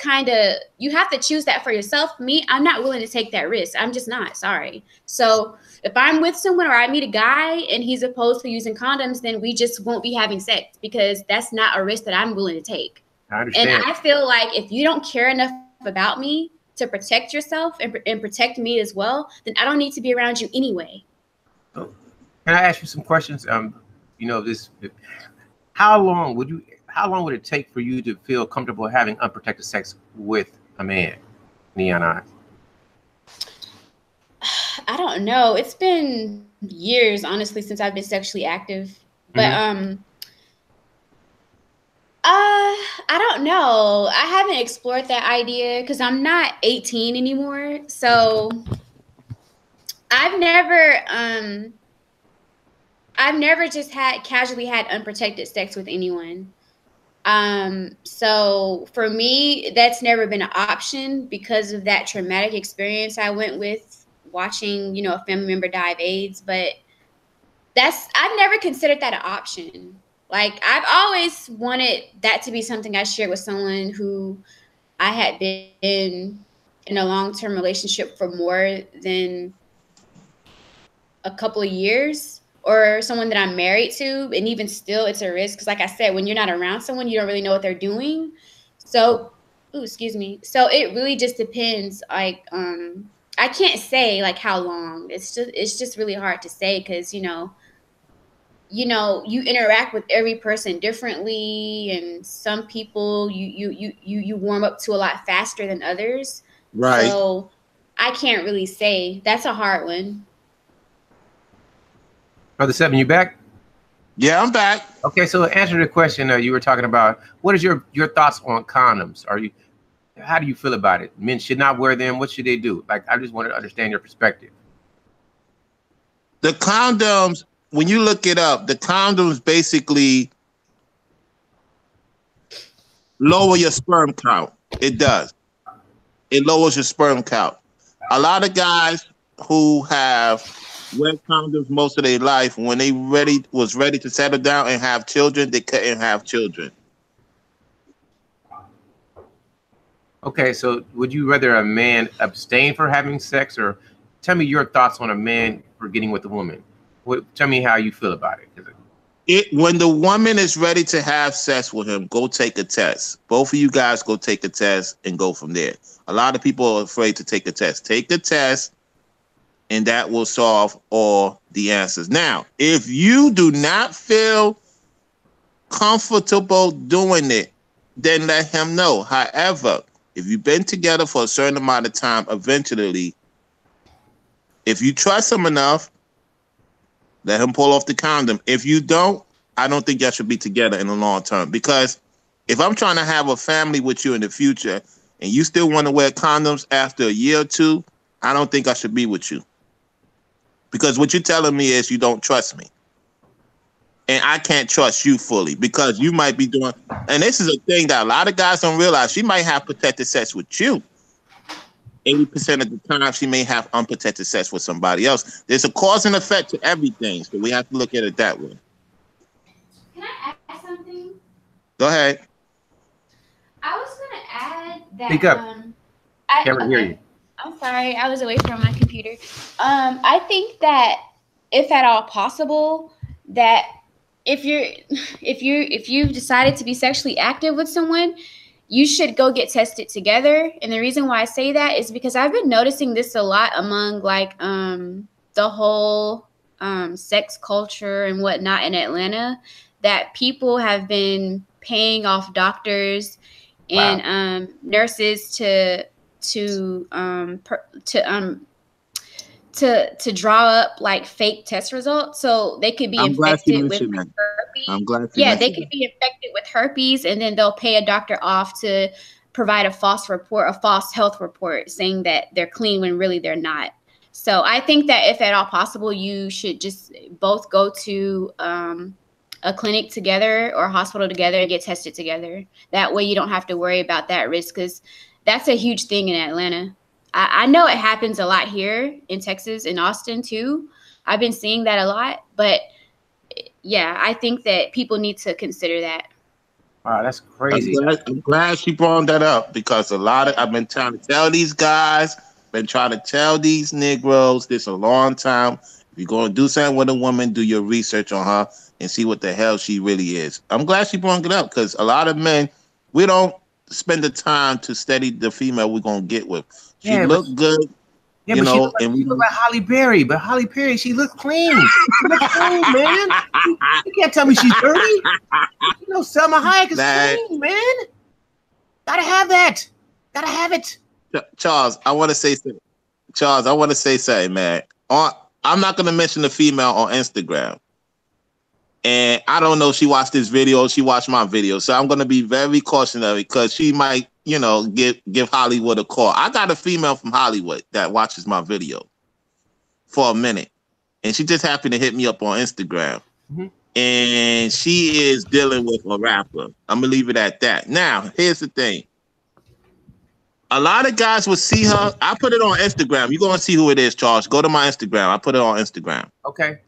choose that for yourself. Me, I'm not willing to take that risk. I'm just not. Sorry. So if I'm with someone or I meet a guy and he's opposed to using condoms, then we just won't be having sex because that's not a risk that I'm willing to take. I understand. And I feel like if you don't care enough about me to protect yourself and protect me as well, then I don't need to be around you anyway. Oh. Can I ask you some questions? How long would it take for you to feel comfortable having unprotected sex with a man? Neon Eyes. I don't know. It's been years, honestly, since I've been sexually active. But I don't know. I haven't explored that idea because I'm not 18 anymore. So I've never just casually had unprotected sex with anyone. So for me, that's never been an option because of that traumatic experience I went with watching, a family member die of AIDS. But I've never considered that an option. Like, I've always wanted that to be something I shared with someone who I had been in a long-term relationship for more than a couple of years, or someone that I'm married to. And even still, it's a risk because, like I said, when you're not around someone, you don't really know what they're doing. So, excuse me. So it really just depends. Like, I can't say like how long. It's just really hard to say because you interact with every person differently, and some people you warm up to a lot faster than others. Right. So I can't really say. That's a hard one. Brother Seven, you back? Yeah, I'm back. Okay, so answer the question you were talking about. What is your thoughts on condoms? How do you feel about it? Men should not wear them. What should they do? Like, I just wanted to understand your perspective. The condoms, when you look it up, the condoms basically lower your sperm count. It does. It lowers your sperm count. A lot of guys who have wear condoms most of their life, when they was ready to settle down and have children, they couldn't have children. Okay, so would you rather a man abstain for having sex, or tell me your thoughts on a man for getting with a woman? Tell me how you feel about it. When the woman is ready to have sex with him, go take a test. Both of you guys go take a test and go from there. A lot of people are afraid to take a test. Take the test, and that will solve all the answers. Now, if you do not feel comfortable doing it, then let him know. However, if you've been together for a certain amount of time, eventually, if you trust him enough, let him pull off the condom. If you don't, I don't think y'all should be together in the long term. Because if I'm trying to have a family with you in the future and you still want to wear condoms after a year or two, I don't think I should be with you. Because what you're telling me is you don't trust me. And I can't trust you fully because you might be doing, and this is a thing that a lot of guys don't realize, she might have protected sex with you. 80% of the time, she may have unprotected sex with somebody else. There's a cause and effect to everything, so we have to look at it that way. Can I add something? Go ahead. I was going to add that. Speak up. Can't hear you. I'm sorry, I was away from my computer. I think that if at all possible, that if you've decided to be sexually active with someone, you should go get tested together. And the reason why I say that is because I've been noticing this a lot among like the whole sex culture and whatnot in Atlanta, that people have been paying off doctors and nurses to draw up like fake test results so they could be infected with herpes. I'm glad they could be infected with herpes, and then they'll pay a doctor off to provide a false health report saying that they're clean when really they're not. So I think that if at all possible, you should just both go to a clinic together or a hospital together and get tested together. That way you don't have to worry about that risk, because that's a huge thing in Atlanta. I know it happens a lot here in Texas, in Austin too. I've been seeing that a lot, but yeah, I think that people need to consider that. Wow, that's crazy. I'm glad she brought that up, because I've been trying to tell these guys, been trying to tell these Negroes this a long time. If you're going to do something with a woman, do your research on her and see what the hell she really is. I'm glad she brought it up, because a lot of men, we don't spend the time to study the female we're going to get with. She looked good, she looked like Halle Berry, but Halle Berry, she looks clean. She looks clean, man. You can't tell me she's dirty. You know, Selma Hayek is clean, man. Gotta have that. Gotta have it. Charles, I want to say something, man. I'm not going to mention the female on Instagram. And I don't know if she watched this video, she watched my video. So I'm going to be very cautionary, because she might, give Hollywood a call. I got a female from Hollywood that watches my video for a minute. And she just happened to hit me up on Instagram. Mm-hmm. And she is dealing with a rapper. I'm going to leave it at that. Now, here's the thing. A lot of guys will see her. I put it on Instagram. You're going to see who it is, Charles. Go to my Instagram. I put it on Instagram. Okay.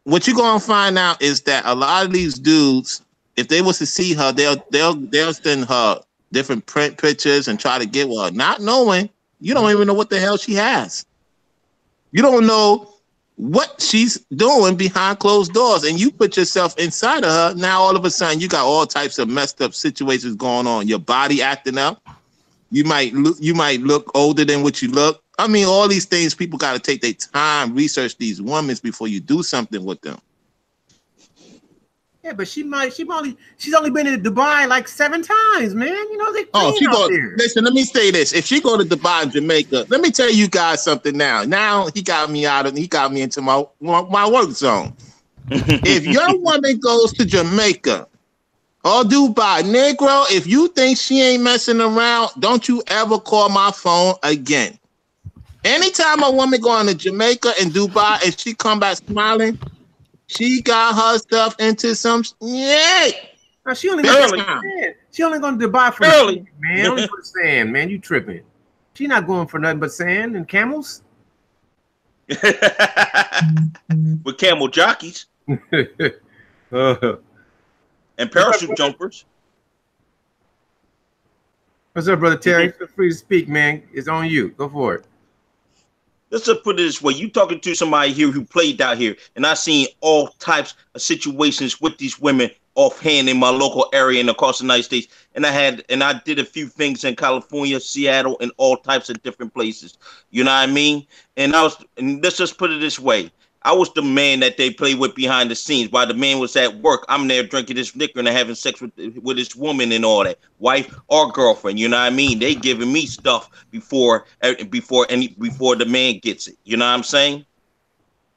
What you're gonna find out is that a lot of these dudes, if they was to see her, they'll send her different print pictures and try to get with her, not knowing, you don't even know what the hell she has. You don't know what she's doing behind closed doors, and you put yourself inside of her. Now all of a sudden you got all types of messed up situations going on. Your body acting up. You might look older than what you look. I mean, all these things, people got to take their time, research these women before you do something with them. Yeah, but she's only been in Dubai like 7 times, man. You know, they listen, let me say this. If she go to Dubai and Jamaica, let me tell you guys something now. Now he got me into my work zone. If your woman goes to Jamaica Oh, Dubai, Negro, if you think she ain't messing around, don't you ever call my phone again. Anytime a woman going to Jamaica and Dubai and she come back smiling, she got her stuff into some yay. No, she only Big going time. to She only going to Dubai for the sand, man. Only for the sand, man. You tripping? She not going for nothing but sand and camels. With camel jockeys and parachute jumpers. What's up, brother Terry? Feel free to speak, man. It's on you. Go for it. Let's just put it this way. You talking to somebody here who played out here, and I seen all types of situations with these women offhand in my local area and across the United States. And I did a few things in California, Seattle, and all types of different places. You know what I mean? And let's just put it this way. I was the man that they play with behind the scenes. While the man was at work, I'm there drinking this liquor and having sex with this woman and all that, wife or girlfriend. You know what I mean? They giving me stuff before the man gets it. You know what I'm saying?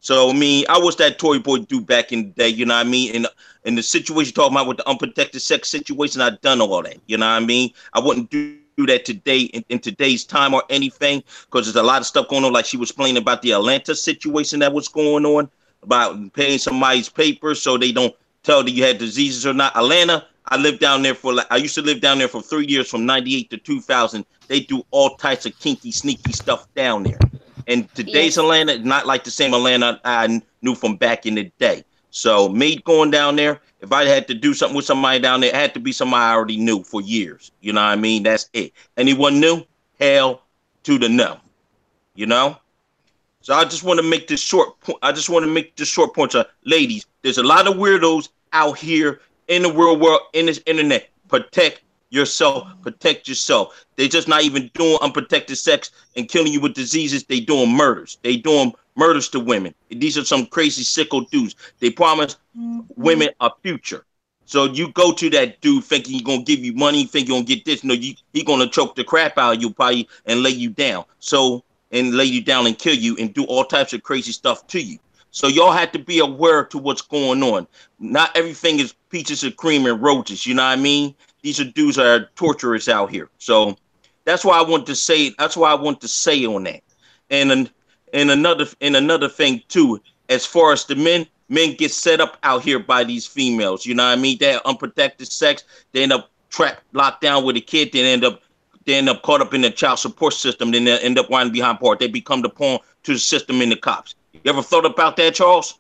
So I mean, I was that toy boy dude back in the day. You know what I mean? In the situation talking about with the unprotected sex situation, I've done all that. You know what I mean? I wouldn't do that today in today's time or anything, because there's a lot of stuff going on, like she was explaining about the Atlanta situation that was going on about paying somebody's papers so they don't tell that you had diseases or not. Atlanta, I used to live down there for 3 years, from 98 to 2000. They do all types of kinky, sneaky stuff down there. And today's Atlanta is not like the same Atlanta I knew from back in the day. So me going down there, if I had to do something with somebody down there, it had to be somebody I already knew for years. You know what I mean? That's it. Anyone new? Hell to the no. You know? So I just want to make this short point. So ladies, there's a lot of weirdos out here in the real world, in this internet. Protect yourself. Protect yourself. They're just not even doing unprotected sex and killing you with diseases. They doing murders. They doing murders to women. These are some crazy sicko dudes. They promise women a future. So you go to that dude thinking he's gonna give you money, think you're gonna get this. No, he gonna choke the crap out of you probably and lay you down. And lay you down and kill you and do all types of crazy stuff to you. So y'all have to be aware to what's going on. Not everything is peaches and cream and roaches. You know what I mean? These are dudes that are torturers out here. So that's why I want to say. That's why I want to say on that. And another thing too, as far as the men get set up out here by these females. You know what I mean? They have unprotected sex. They end up trapped, locked down with a kid. They end up caught up in the child support system. Then they end up winding behind bars. They become the pawn to the system and the cops. You ever thought about that, Charles?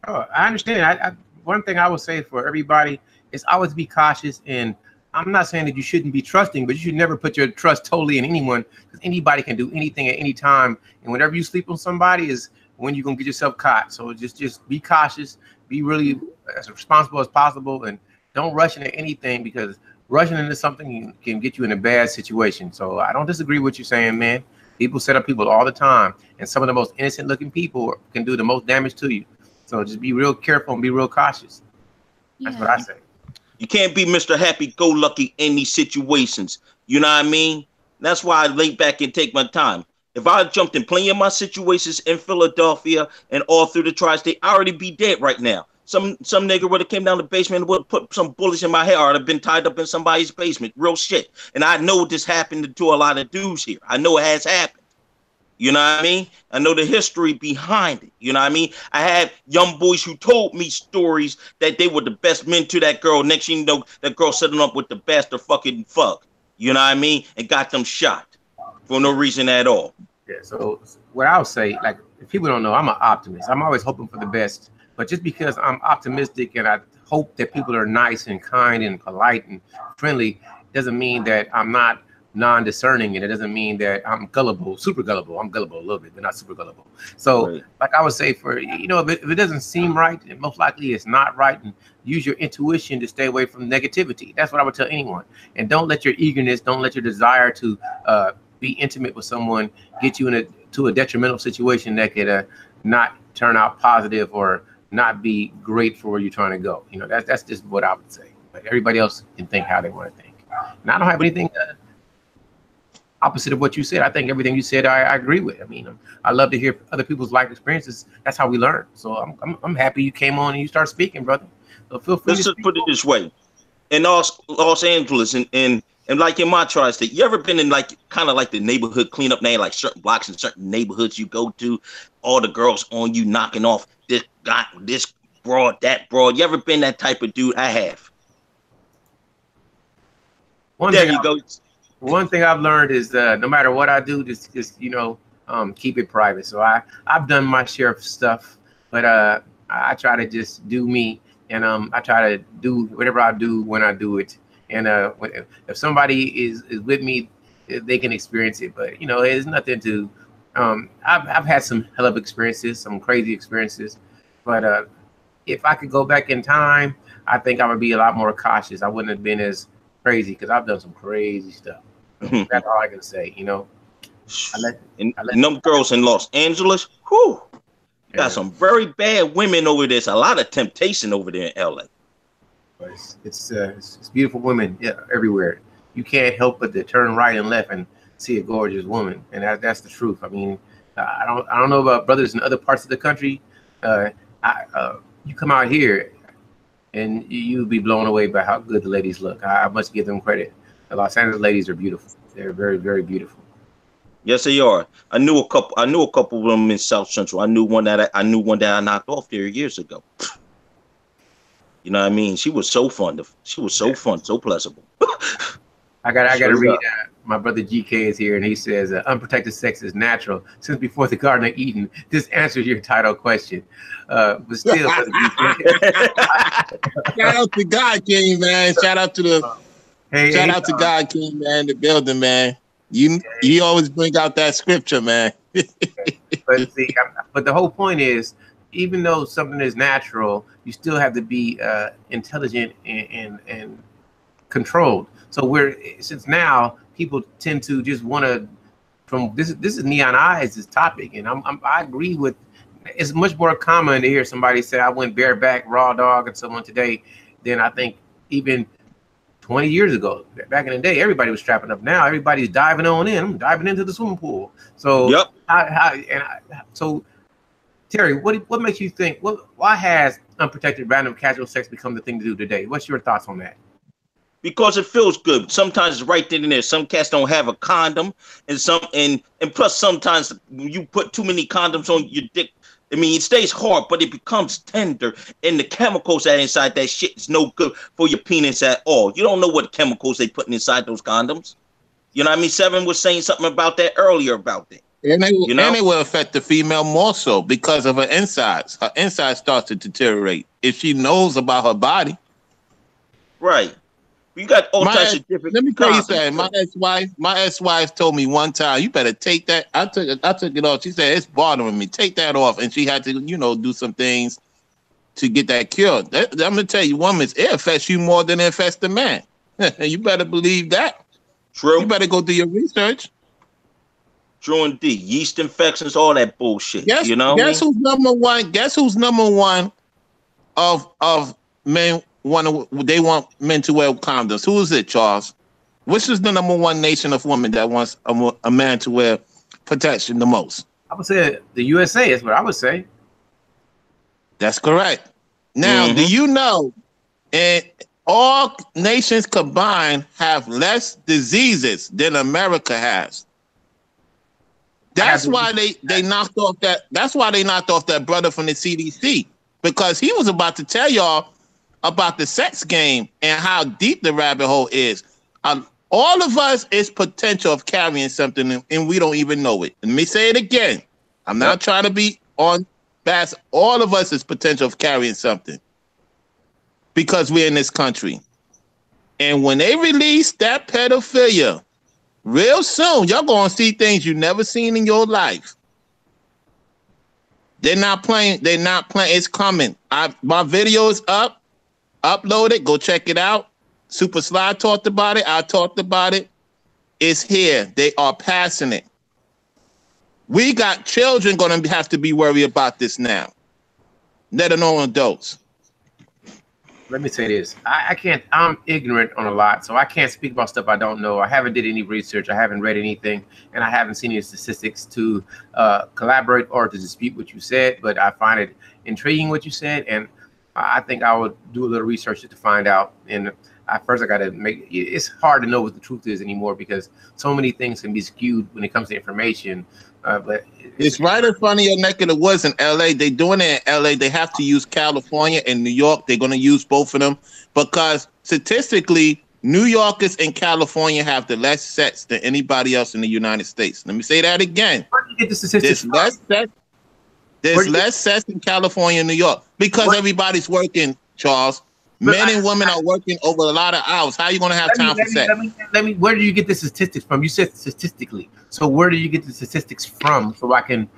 Oh, I understand. One thing I would say for everybody is always be cautious. And I'm not saying that you shouldn't be trusting, but you should never put your trust totally in anyone, because anybody can do anything at any time. And whenever you sleep on somebody is when you're going to get yourself caught. So just be cautious, be really as responsible as possible, and don't rush into anything, because rushing into something can get you in a bad situation. So I don't disagree with what you're saying, man. People set up people all the time, and some of the most innocent looking people can do the most damage to you. So just be real careful and be real cautious. That's what I say. You can't be Mr. Happy-Go-Lucky in these situations. You know what I mean? That's why I lay back and take my time. If I jumped in plenty of my situations in Philadelphia and all through the tri-state, I'd already be dead right now. Some nigga would have came down the basement and would have put some bullets in my hair. I'd have been tied up in somebody's basement. Real shit. And I know this happened to a lot of dudes here. I know it has happened. You know what I mean? I know the history behind it. You know what I mean? I had young boys who told me stories that they were the best men to that girl. Next thing you know, that girl set them up with the bastard fucking fuck. You know what I mean? And got them shot for no reason at all. Yeah, so what I'll say, like, if people don't know, I'm an optimist. I'm always hoping for the best. But just because I'm optimistic and I hope that people are nice and kind and polite and friendly doesn't mean that I'm not non-discerning, and it doesn't mean that I'm gullible, super gullible. I'm gullible a little bit, but not super gullible. So right. Like I would say, for if it doesn't seem right, and most likely it's not right, and use your intuition to stay away from negativity. That's what I would tell anyone. And don't let your eagerness, don't let your desire to be intimate with someone get you into a detrimental situation that could not turn out positive or not be great for where you're trying to go. That's just what I would say. But everybody else can think how they want to think. And I don't have anything opposite of what you said. I think everything you said, I agree with. I mean, I love to hear other people's life experiences. That's how we learn. So I'm happy you came on and you start speaking, brother. So feel free. Let's just put it this way. in Los Angeles and like in my tri-state, you ever been in like kind of like the neighborhood cleanup now, like certain blocks in certain neighborhoods you go to, all the girls on you knocking off this guy, this broad, that broad. You ever been that type of dude? I have. There you go. One thing I've learned is no matter what I do, just keep it private. So I've done my share of stuff, but I try to just do me, and I try to do whatever I do when I do it. And if somebody is with me, they can experience it. But it's nothing to. I've had some hell of experiences, some crazy experiences, but if I could go back in time, I think I would be a lot more cautious. I wouldn't have been as crazy because I've done some crazy stuff. That's all I can say. And them girls in Los Angeles, whew, got some very bad women over there. There's a lot of temptation over there in LA. It's beautiful women everywhere. You can't help but to turn right and left and see a gorgeous woman, and that's the truth. I mean, I don't know about brothers in other parts of the country. You come out here, and you'll be blown away by how good the ladies look. I must give them credit. The Los Angeles ladies are beautiful. They're very, very beautiful. Yes, they are. I knew a couple of them in South Central. I knew one that I knocked off there years ago. You know what I mean? She was so fun. She was so fun, so pleasurable. I gotta read. My brother GK is here, and he says, "Unprotected sex is natural since before the Garden of Eden." This answers your title question, but still, shout out to God King, man. Shout out to to God King, man. The building, man. You always bring out that scripture, man. But see, but the whole point is, even though something is natural, you still have to be intelligent and controlled. So since now people tend to just want to, this is Neon Eyes' topic, and I agree with. It's much more common to hear somebody say, "I went bareback, raw dog," and someone today than I think even 20 years ago. Back in the day, everybody was strapping up. Now everybody's diving on in. I'm diving into the swimming pool. So so Terry, what makes you think? Why has unprotected random casual sex become the thing to do today? What's your thoughts on that? Because it feels good. Sometimes it's right then and there. Some cats don't have a condom, and plus sometimes you put too many condoms on your dick. I mean, it stays hard, but it becomes tender, and the chemicals that inside that shit is no good for your penis at all. You don't know what chemicals they putting inside those condoms. You know what I mean? Seven was saying something about that earlier about that. And it will affect the female more so because of her insides. Her insides start to deteriorate if she knows about her body. Right. You got all types of different. Let me tell you something. My ex-wife told me one time, "You better take that." I took it off. She said, "It's bothering me. Take that off." And she had to, do some things to get that cured. I'm gonna tell you, woman, it affects you more than it affects the man. You better believe that. True. You better go do your research. True indeed. Yeast infections, all that bullshit. Guess who's number one? Guess who's number one of men? They want men to wear condoms. Who is it, Charles? Which is the number one nation of women that wants a man to wear protection the most? I would say the USA is what I would say. That's correct. Now, do you know, and all nations combined have less diseases than America has? That's why they knocked off that. That's why they knocked off that brother from the CDC, because he was about to tell y'all about the sex game and how deep the rabbit hole is. All of us is potential of carrying something, and we don't even know it. Let me say it again. I'm not trying to be on fast. All of us is potential of carrying something because we're in this country. And when they release that pedophilia, real soon, y'all gonna see things you never seen in your life. They're not playing. It's coming. My video is up. Upload it. Go check it out. Super Sly talked about it. I talked about it. It's here. They are passing it. We got children going to have to be worried about this now, let alone adults. Let me say this. I'm ignorant on a lot, so I can't speak about stuff I don't know. I haven't did any research. I haven't read anything, and I haven't seen any statistics to collaborate or to dispute what you said, but I find it intriguing what you said, and I think I would do a little research to find out. And at first I got to make. It's hard to know what the truth is anymore because so many things can be skewed when it comes to information. But it's right in front of your neck of the woods in LA. They doing it in LA. They have to use California and New York. They're going to use both of them because statistically, New Yorkers and California have the less sex than anybody else in the United States. Let me say that again. Where do you get the statistics? There's less sex in California and New York because everybody's working, Charles. Men and women are working over a lot of hours. How are you going to have time for sex? Let me. Where do you get the statistics from? You said statistically. So where do you get the statistics from? So I can.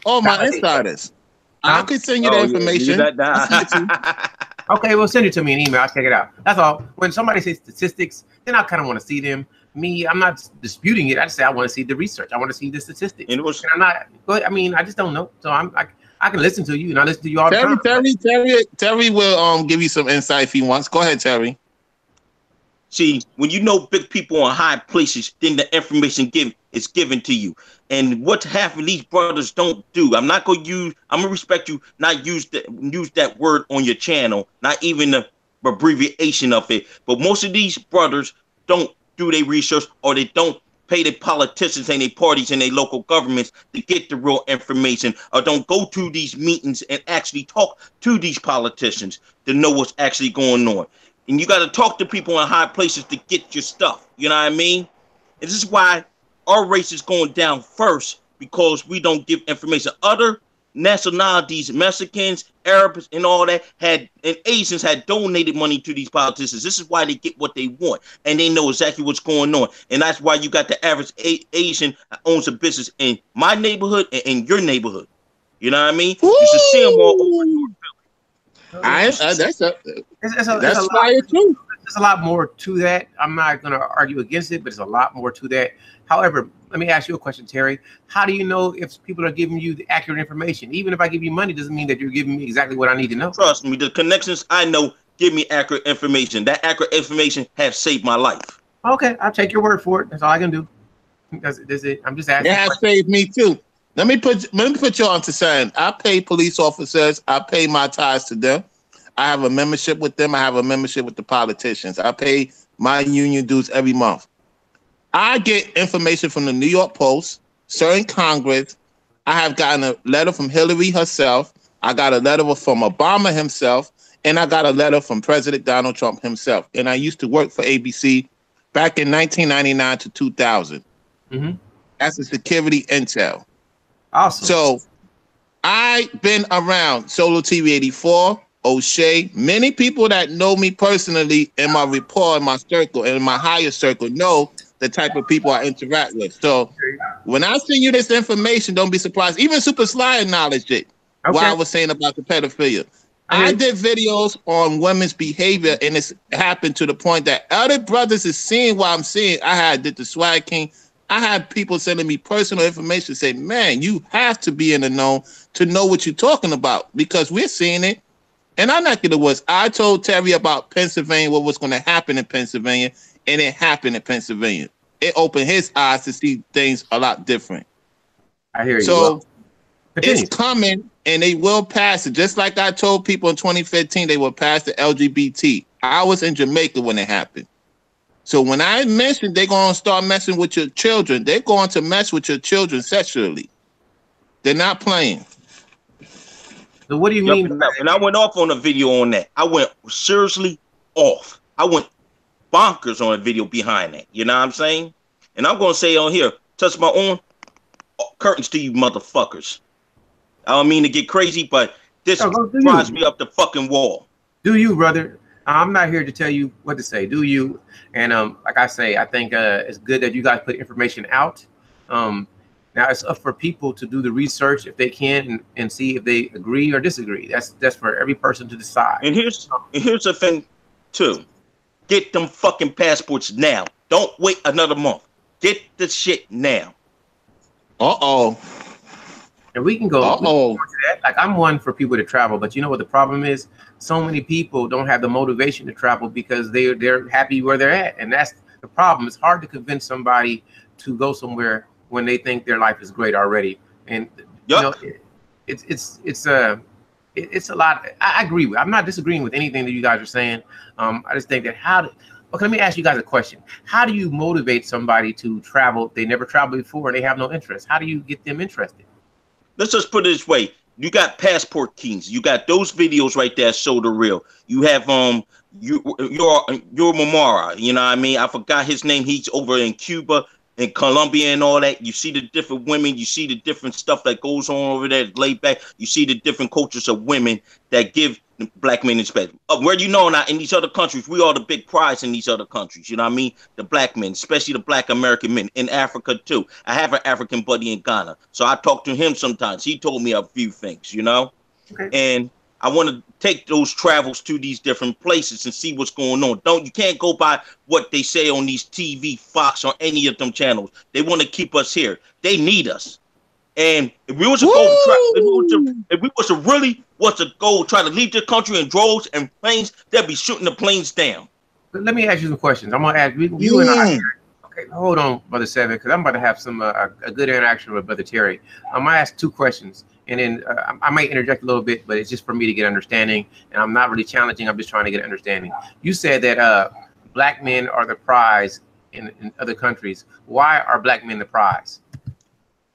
Oh, my insiders. I could send you the information. Okay, well, send it to me in email. I'll check it out. That's all. When somebody says statistics, then I kind of want to see them. Me, I'm not disputing it. I just say I want to see the research. I want to see the statistics. And I'm not. I mean, I just don't know. So I can listen to you, and I listen to you all the time. Terry will give you some insight if he wants. Go ahead, Terry. See, when you know big people in high places, then the information is given to you. And what half of these brothers don't do, I'm gonna respect you, not use that word on your channel, not even the abbreviation of it. But most of these brothers don't do their research, or they don't pay their politicians and their parties and their local governments to get the real information, or don't go to these meetings and actually talk to these politicians to know what's actually going on. And you got to talk to people in high places to get your stuff. You know what I mean? And this is why our race is going down first, because we don't give information. Other nationalities, Mexicans, Arabs, and all that and Asians had donated money to these politicians. This is why they get what they want, and they know exactly what's going on. And that's why you got the average Asian owns a business in my neighborhood and in your neighborhood. You know what I mean? You should see them all over North Philly. That's fire too. There's a lot more to that. I'm not going to argue against it, but there's a lot more to that. However, let me ask you a question, Terry. How do you know if people are giving you the accurate information? Even if I give you money, doesn't mean that you're giving me exactly what I need to know. Trust me, the connections I know give me accurate information. That accurate information has saved my life. Okay, I'll take your word for it. That's all I can do. That's it. I'm just asking. It has saved me too. Let me put you on to saying I pay police officers. I pay my ties to them. I have a membership with them. I have a membership with the politicians. I pay my union dues every month. I get information from the New York Post, certain Congress. I have gotten a letter from Hillary herself. I got a letter from Obama himself. And I got a letter from President Donald Trump himself. And I used to work for ABC back in 1999 to 2000. Mm-hmm. As a security intel. Awesome. So I've been around Solo TV 84, O'Shea. Many people that know me personally in my rapport, in my circle, and in my higher circle know the type of people I interact with. So when I send you this information, don't be surprised. Even Super Sly acknowledged it. What I was saying about the pedophilia. I did videos on women's behavior, and it's happened to the point that other brothers is seeing what I'm seeing. Did the Swag King. I had people sending me personal information, say, man, you have to be in the know to know what you're talking about, because we're seeing it. And I'm not gonna was. I told Terry about Pennsylvania, what was going to happen in Pennsylvania, and it happened in Pennsylvania. It opened his eyes to see things a lot different. I hear you. So it's coming, and they will pass it. Just like I told people in 2015, they will pass the LGBT. I was in Jamaica when it happened. So when I mentioned they're going to start messing with your children, they're going to mess with your children sexually. They're not playing. So what do you mean? And I went off on a video on that. I went seriously off. I went bonkers on a video behind that. You know what I'm saying? And I'm going to say on here, touch my own curtains to you motherfuckers. I don't mean to get crazy, but this drives me up the fucking wall. Do you, brother? I'm not here to tell you what to say. Do you? And like I say, I think it's good that you guys put information out. Now it's up for people to do the research if they can and see if they agree or disagree. That's for every person to decide. And here's the thing, too. Get them fucking passports now. Don't wait another month. Get the shit now. Uh-oh. And we can go. Uh-oh. Like, I'm one for people to travel, but you know what the problem is? So many people don't have the motivation to travel because they're happy where they're at, and that's the problem. It's hard to convince somebody to go somewhere when they think their life is great already. And you know, it's it's a lot. I agree with. I'm not disagreeing with anything that you guys are saying. I just think that okay, let me ask you guys a question. How do you motivate somebody to travel? They never traveled before and they have no interest. How do you get them interested? Let's just put it this way. You got Passport Kings. You got those videos right there show the real. You have your Mamara, you know what I mean? I forgot his name. He's over in Cuba and Colombia and all that. You see the different women, you see the different stuff that goes on over there, laid back. You see the different cultures of women that give black men respect. Where you know now in these other countries, we are the big prize in these other countries. You know what I mean? The black men, especially the black American men in Africa too. I have an African buddy in Ghana, so I talk to him sometimes. He told me a few things, you know, and I want to take those travels to these different places and see what's going on. You can't go by what they say on these TV, Fox, or any of them channels. They want to keep us here. They need us. And if we was to go try to leave the country in droves and planes, they'll be shooting the planes down. Let me ask you some questions. I'm gonna ask you and I. Okay, hold on, Brother Seven, because I'm about to have some a good interaction with Brother Terry. I'm gonna ask two questions, and then I might interject a little bit, but it's just for me to get understanding. And I'm not really challenging. I'm just trying to get understanding. You said that black men are the prize in other countries. Why are black men the prize?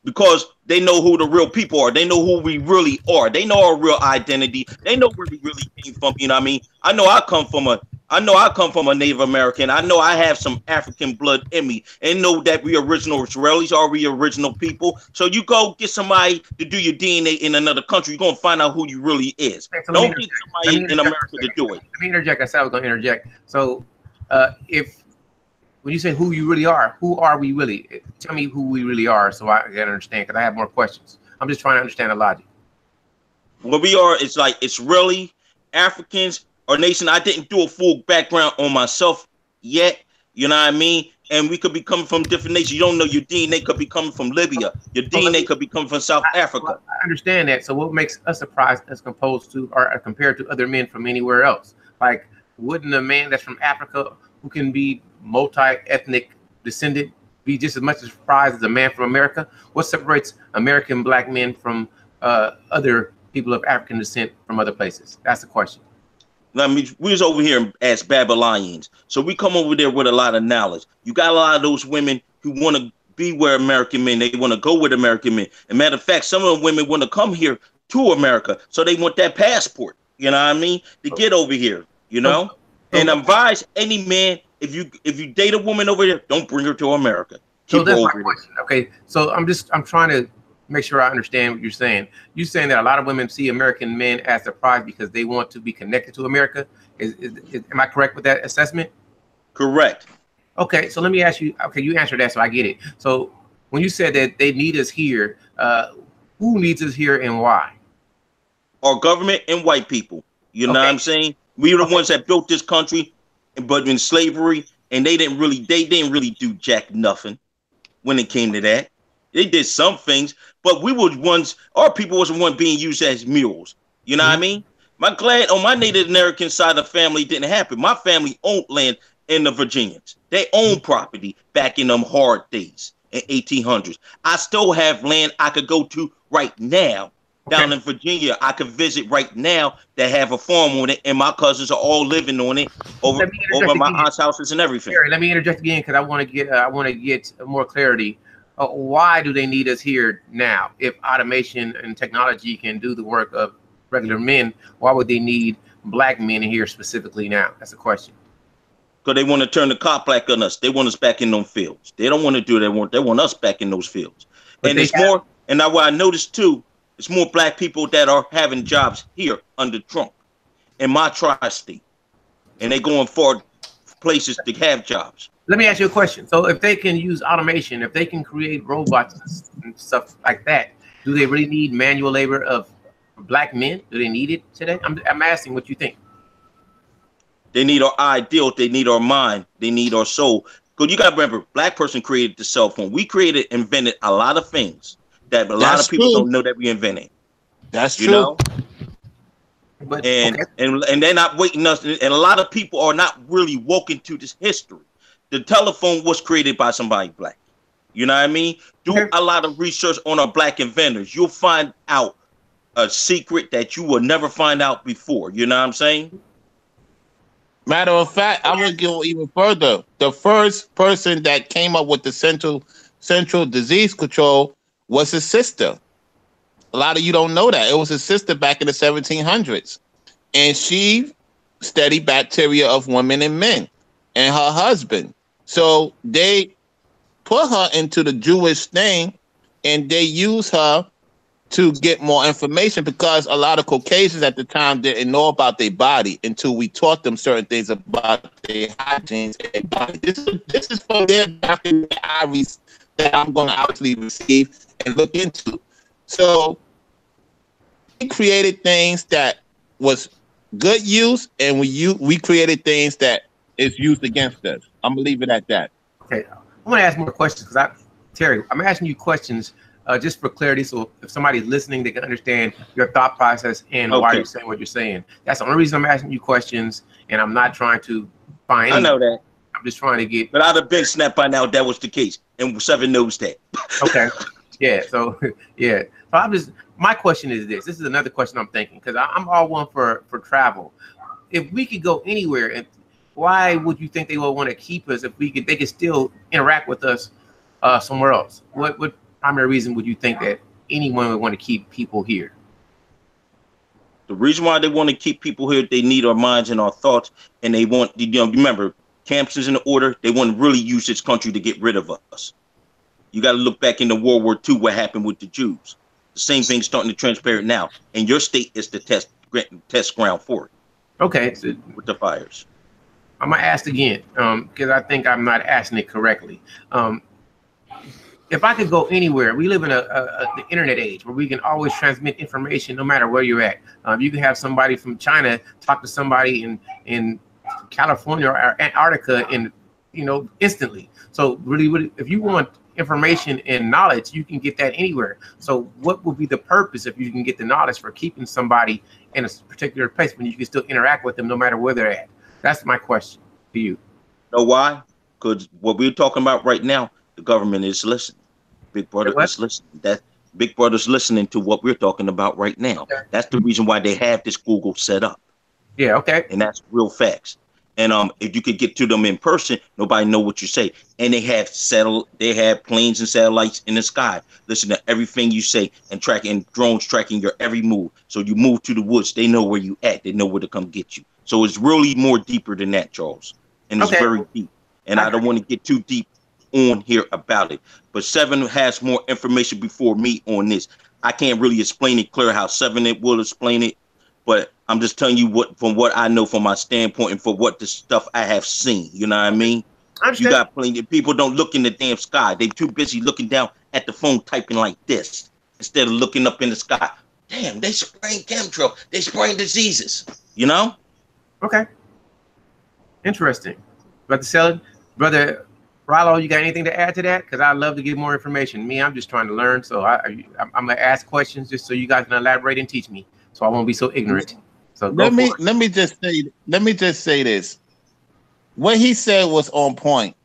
Because they know who the real people are. They know who we really are. They know our real identity. They know where we really came from. You know what I mean? I know I come from a Native American. I know I have some African blood in me, and know that we original Israelis are we original people. So you go get somebody to do your DNA in another country, you're gonna find out who you really is. So don't get somebody in America to do it. Let me interject. I said I was gonna interject. So when you say who you really are, who are we really? Tell me who we really are so I can understand, because I have more questions. I'm just trying to understand the logic. What we are, it's really Africans or nation. I didn't do a full background on myself yet, you know what I mean? And we could be coming from different nations. You don't know your DNA could be coming from Libya. Your DNA could be coming from South Africa. I understand that. So what makes us a prize as composed to or compared to other men from anywhere else? Like, wouldn't a man that's from Africa who can be multi-ethnic descendant be just as much as prized as a man from America? What separates American black men from other people of African descent from other places? That's the question. I mean, we was over here as Babylonians, so we come over there with a lot of knowledge. You got a lot of those women who want to be where American men, they want to go with American men. As a matter of fact, some of the women want to come here to America, so they want that passport, you know what I mean, to get over here, you know. And advise any man, if you date a woman over there, don't bring her to America. So that's my question. Okay, so I'm trying to make sure I understand what you're saying. You're saying that a lot of women see American men as the prize because they want to be connected to America. Am I correct with that assessment? Correct. Okay, so let me ask you. Okay, you answered that, so I get it. So when you said that they need us here, who needs us here and why? Our government and white people. You know what I'm saying? We are the ones that built this country, but in slavery, and they didn't really do jack nothing when it came to that. They did some things, but we were ones. Our people was the one being used as mules. You know what I mean? My glad on my Native American side of the family didn't happen. My family owned land in the Virginians. They owned property back in them hard days in 1800s. I still have land I could go to right now. Down in Virginia, I could visit right now that have a farm on it, and my cousins are all living on it over my aunt's houses and everything. Harry, let me interject again because I want to get more clarity. Why do they need us here now? If automation and technology can do the work of regular men, why would they need black men here specifically now? That's the question. Because they want to turn the clock back on us. They want us back in them fields. They don't want to do that. They want us back in those fields. But and it's more. And now what I noticed too. It's more black people that are having jobs here under Trump in my tri-state. And they're going for places to have jobs. Let me ask you a question. So if they can use automation, if they can create robots and stuff like that, do they really need manual labor of black men? Do they need it today? I'm asking what you think. They need our ideal. They need our mind. They need our soul. Because you got to remember, black person created the cell phone. We invented a lot of things that a lot of people don't know that we invented. That's true. You know? But, and they're not waiting us. And a lot of people are not really woke into this history. The telephone was created by somebody black. You know what I mean? Do a lot of research on our black inventors. You'll find out a secret that you will never find out before. You know what I'm saying? Matter of fact, I would go even further. The first person that came up with the central disease control was his sister. A lot of you don't know that. It was his sister back in the 1700s. And she studied bacteria of women and men and her husband. So they put her into the Jewish thing and they use her to get more information because a lot of Caucasians at the time didn't know about their body until we taught them certain things about their hygiene and their body. This is from their document that I'm going to actually receive and look into. So we created things that was good use, and we created things that is used against us. I'm gonna leave it at that. Okay, I'm gonna ask more questions because Terry, I'm asking you questions just for clarity, so if somebody's listening, they can understand your thought process and why you're saying what you're saying. That's the only reason I'm asking you questions, and I'm not trying to find. I know that. I'm just trying to get. But I'd have been snapped by now if that was the case, and Seven knows that. Okay. Yeah. So yeah. So I'm just. My question is this. This is another question I'm thinking because I'm all one for travel. If we could go anywhere, and why would you think they would want to keep us if they could still interact with us somewhere else? What primary reason would you think that anyone would want to keep people here? The reason why they want to keep people here, they need our minds and our thoughts, and they want, remember, camps is in order. They want to really use this country to get rid of us. You got to look back into World War II, what happened with the Jews. The same thing starting to transpire now, and your state is the test ground for it. Okay, so with the fires, I'm gonna ask again because I think I'm not asking it correctly. If I could go anywhere, we live in the internet age where we can always transmit information no matter where you're at. You can have somebody from China talk to somebody in California or Antarctica instantly. So really, if you want information and knowledge, you can get that anywhere. So what would be the purpose if you can get the knowledge for keeping somebody in a particular place when you can still interact with them no matter where they're at? That's my question to you. Know why? Because what we're talking about right now, the government is listening. Big Brother is listening. That Big Brother's listening to what we're talking about right now. Okay. That's the reason why they have this Google set up. Yeah, okay. And that's real facts. And if you could get to them in person, nobody know what you say. And they have planes and satellites in the sky. Listen to everything you say and drones tracking your every move. So you move to the woods, they know where you at. They know where to come get you. So it's really more deeper than that, Charles. And it's very deep. And I don't want to get too deep on here about it. But Seven has more information before me on this. I can't really explain it clear how Seven will explain it. But I'm just telling you from what I know from my standpoint and for what the stuff I have seen. You know what I mean? You got plenty of people don't look in the damn sky. They're too busy looking down at the phone typing like this instead of looking up in the sky. Damn, they spraying chemtrail. They spraying diseases. You know? Okay. Interesting. Brother Sellard, Brother Rollo, you got anything to add to that? Because I'd love to get more information. Me, I'm just trying to learn. So I'm going to ask questions just so you guys can elaborate and teach me. So I won't be so ignorant. So let me just say this. What he said was on point.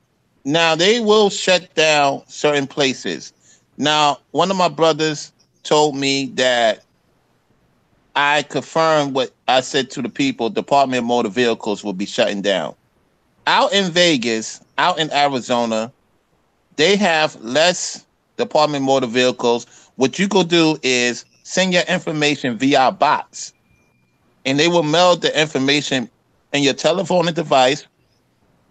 Now they will shut down certain places. Now, one of my brothers told me that I confirmed what I said to the people. Department of Motor Vehicles will be shutting down. Out in Vegas, out in Arizona, they have less Department of Motor Vehicles. What you could do is send your information via bots, and they will mail the information in your telephone and device.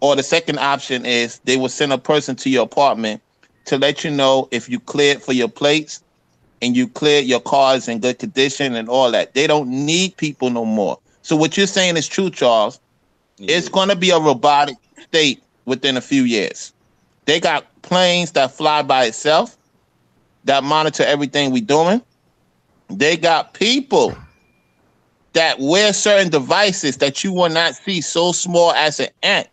Or the second option is they will send a person to your apartment to let you know if you cleared for your plates and you cleared your cars in good condition and all that. They don't need people no more. So what you're saying is true, Charles. Yeah. It's going to be a robotic state within a few years. They got planes that fly by itself that monitor everything we're doing. They got people that wear certain devices that you will not see, so small as an ant,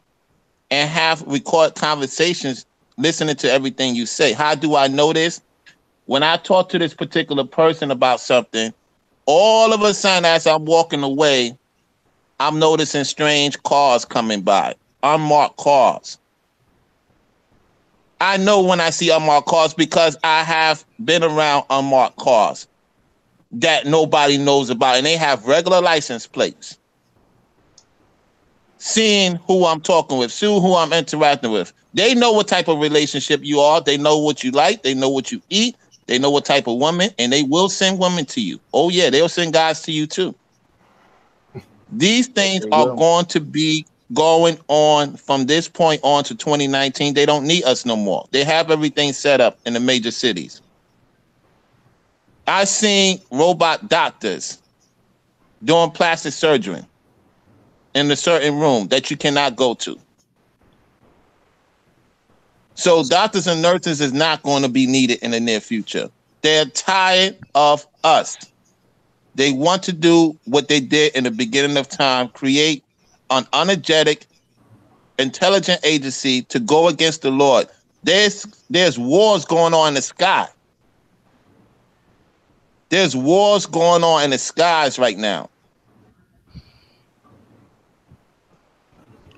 and have record conversations listening to everything you say. How do I know this? When I talk to this particular person about something, all of a sudden as I'm walking away, I'm noticing strange cars coming by, unmarked cars. I know when I see unmarked cars because I have been around unmarked cars. that nobody knows about, and they have regular license plates. Seeing who I'm talking with, seeing who I'm interacting with. They know what type of relationship you are. They know what you like. They know what you eat. They know what type of woman, and they will send women to you. Oh yeah, they'll send guys to you too. These things are going to be going on from this point on to 2019. They don't need us no more. They have everything set up in the major cities. I seen robot doctors doing plastic surgery in a certain room that you cannot go to. So doctors and nurses is not going to be needed in the near future. They're tired of us. They want to do what they did in the beginning of time, create an energetic, intelligent agency to go against the Lord. There's wars going on in the sky. There's wars going on in the skies right now.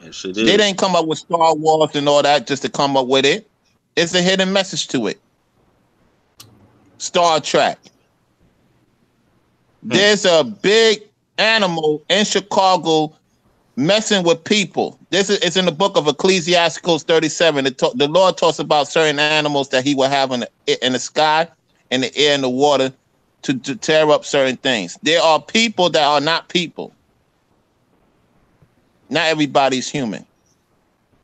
Yes, it is. They didn't come up with Star Wars and all that just to come up with it. It's a hidden message to it. Star Trek. There's a big animal in Chicago messing with people. It's in the book of Ecclesiasticus 37. The Lord talks about certain animals that he will have in the sky, in the air, and the water to tear up certain things. There are people that are not people. Not everybody's human.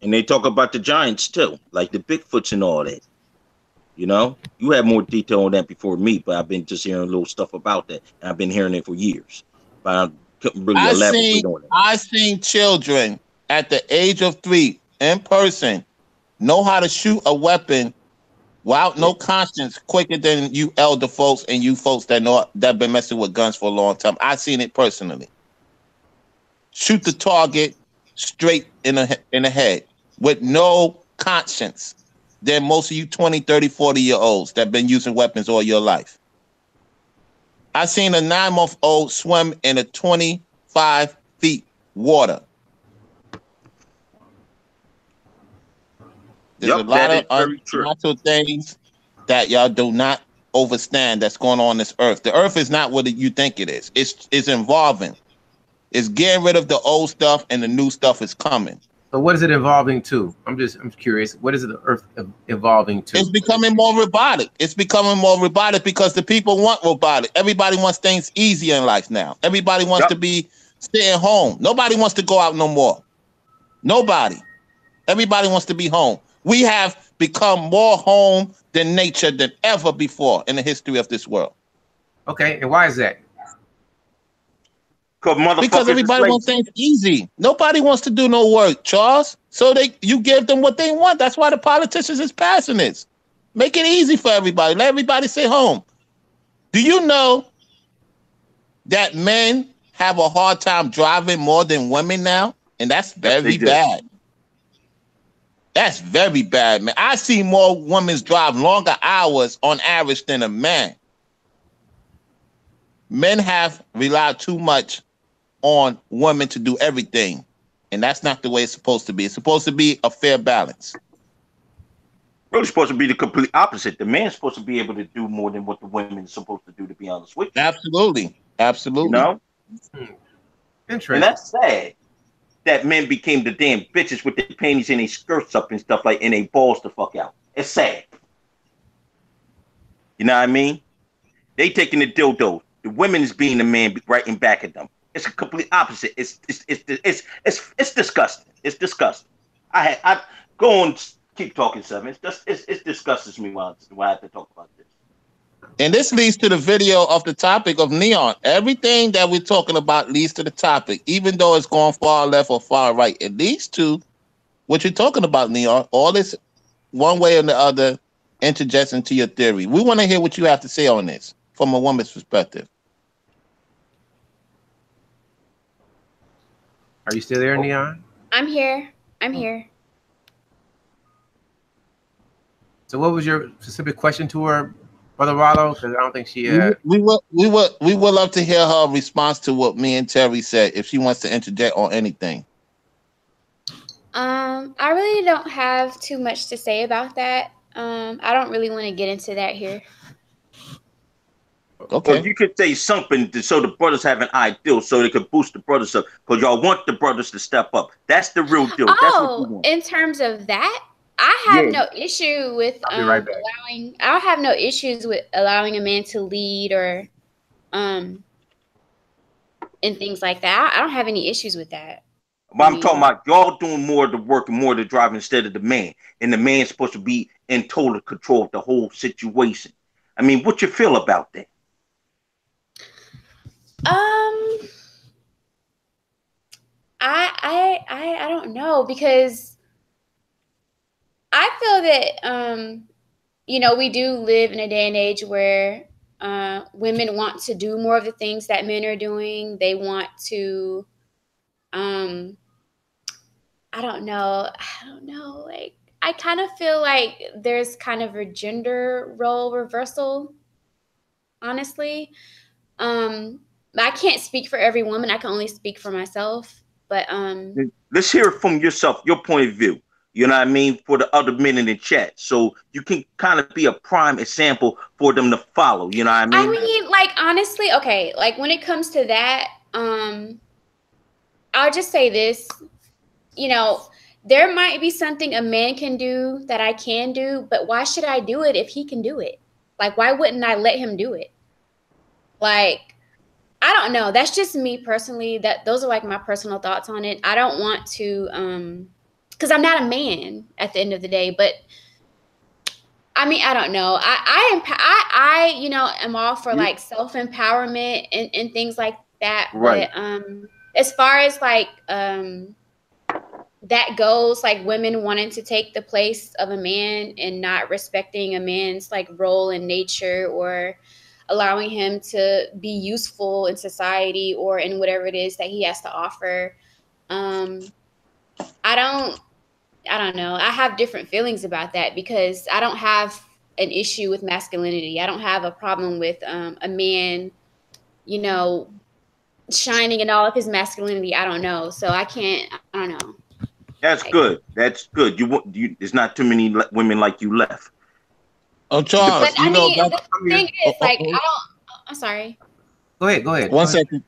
And they talk about the giants too, like the Bigfoots and all that. You know, you have more detail on that before me, but I've been just hearing a little stuff about that, and I've been hearing it for years. But I couldn't really elaborate on it. I've seen children at the age of 3 in person know how to shoot a weapon without no conscience quicker than you elder folks and you folks that been messing with guns for a long time. I've seen it personally. Shoot the target straight in the head with no conscience than most of you 20, 30, 40-year-olds that been using weapons all your life. I seen a 9-month-old swim in a 25 feet water. There's a lot of unnatural things that y'all do not understand that's going on this earth. The earth is not what you think it is. It's evolving. It's getting rid of the old stuff and the new stuff is coming. So what is it evolving to? I'm curious. What is the earth evolving to? It's becoming more robotic. It's becoming more robotic because the people want robotic. Everybody wants things easier in life now. Everybody wants to be staying home. Nobody wants to go out no more. Nobody. Everybody wants to be home. We have become more home than nature than ever before in the history of this world. Okay, and why is that? Because everybody wants things easy. Nobody wants to do no work, Charles. So you give them what they want. That's why the politicians is passing this. Make it easy for everybody. Let everybody stay home. Do you know that men have a hard time driving more than women now? And that's very bad. That's very bad, man. I see more women drive longer hours on average than a man. Men have relied too much on women to do everything, and that's not the way it's supposed to be. It's supposed to be a fair balance. Really supposed to be the complete opposite. The man's supposed to be able to do more than what the women's supposed to do, to be honest with you. Absolutely. You know? Interesting. And that's sad that men became the damn bitches with their panties and their skirts up and stuff like, and their balls the fuck out. It's sad. You know what I mean? They taking the dildo. The women is being the man writing back at them. It's a complete opposite. It's disgusting. It's disgusting. I go on, keep talking, Seven. It disgusts me when I have to talk about this. And this leads to the video of the topic of neon. Everything that we're talking about leads to the topic, even though it's going far left or far right. It leads to what you're talking about, neon. All this, one way or the other, interjects into your theory. We want to hear what you have to say on this from a woman's perspective. Are you still there, Neon? I'm here. So what was your specific question to her, Brother Rollo? Because I don't think she we would love to hear her response to what me and Terry said, if she wants to interject on anything. I really don't have too much to say about that. I don't really want to get into that here. Okay. Or you could say something so the brothers have an ideal, so they could boost the brothers up, because y'all want the brothers to step up. That's the real deal. That's what you Oh, want. in terms of that, I have Yeah. no issue with I'll be right back. allowing. I don't have no issues with allowing a man to lead or and things like that. I don't have any issues with that. But I'm talking about y'all doing more of the work and more of the driving instead of the man. And the man's supposed to be in total control of the whole situation. I mean, what you feel about that? I don't know, because I feel that we do live in a day and age where women want to do more of the things that men are doing. They want to I don't know. Like, I kind of feel like there's kind of a gender role reversal, honestly. I can't speak for every woman. I can only speak for myself. But let's hear it from yourself, your point of view. You know what I mean? For the other men in the chat. So you can kind of be a prime example for them to follow. You know what I mean? Like, honestly, okay, like when it comes to that, I'll just say this. There might be something a man can do that I can do, but why should I do it if he can do it? Like, why wouldn't I let him do it? Like, I don't know. That's just me personally. Those are like my personal thoughts on it. I don't want to, because I'm not a man at the end of the day. But I mean, I don't know. I am all for like self-empowerment and things like that. Right. But as far as like that goes, like women wanting to take the place of a man and not respecting a man's like role in nature or allowing him to be useful in society or in whatever it is that he has to offer. I don't know. I have different feelings about that because I don't have an issue with masculinity. I don't have a problem with a man, shining in all of his masculinity. I don't know. So I don't know. That's good. That's good. There's not too many women like you left. Oh, Charles, but the thing is, like, I'm sorry. Go ahead. One second.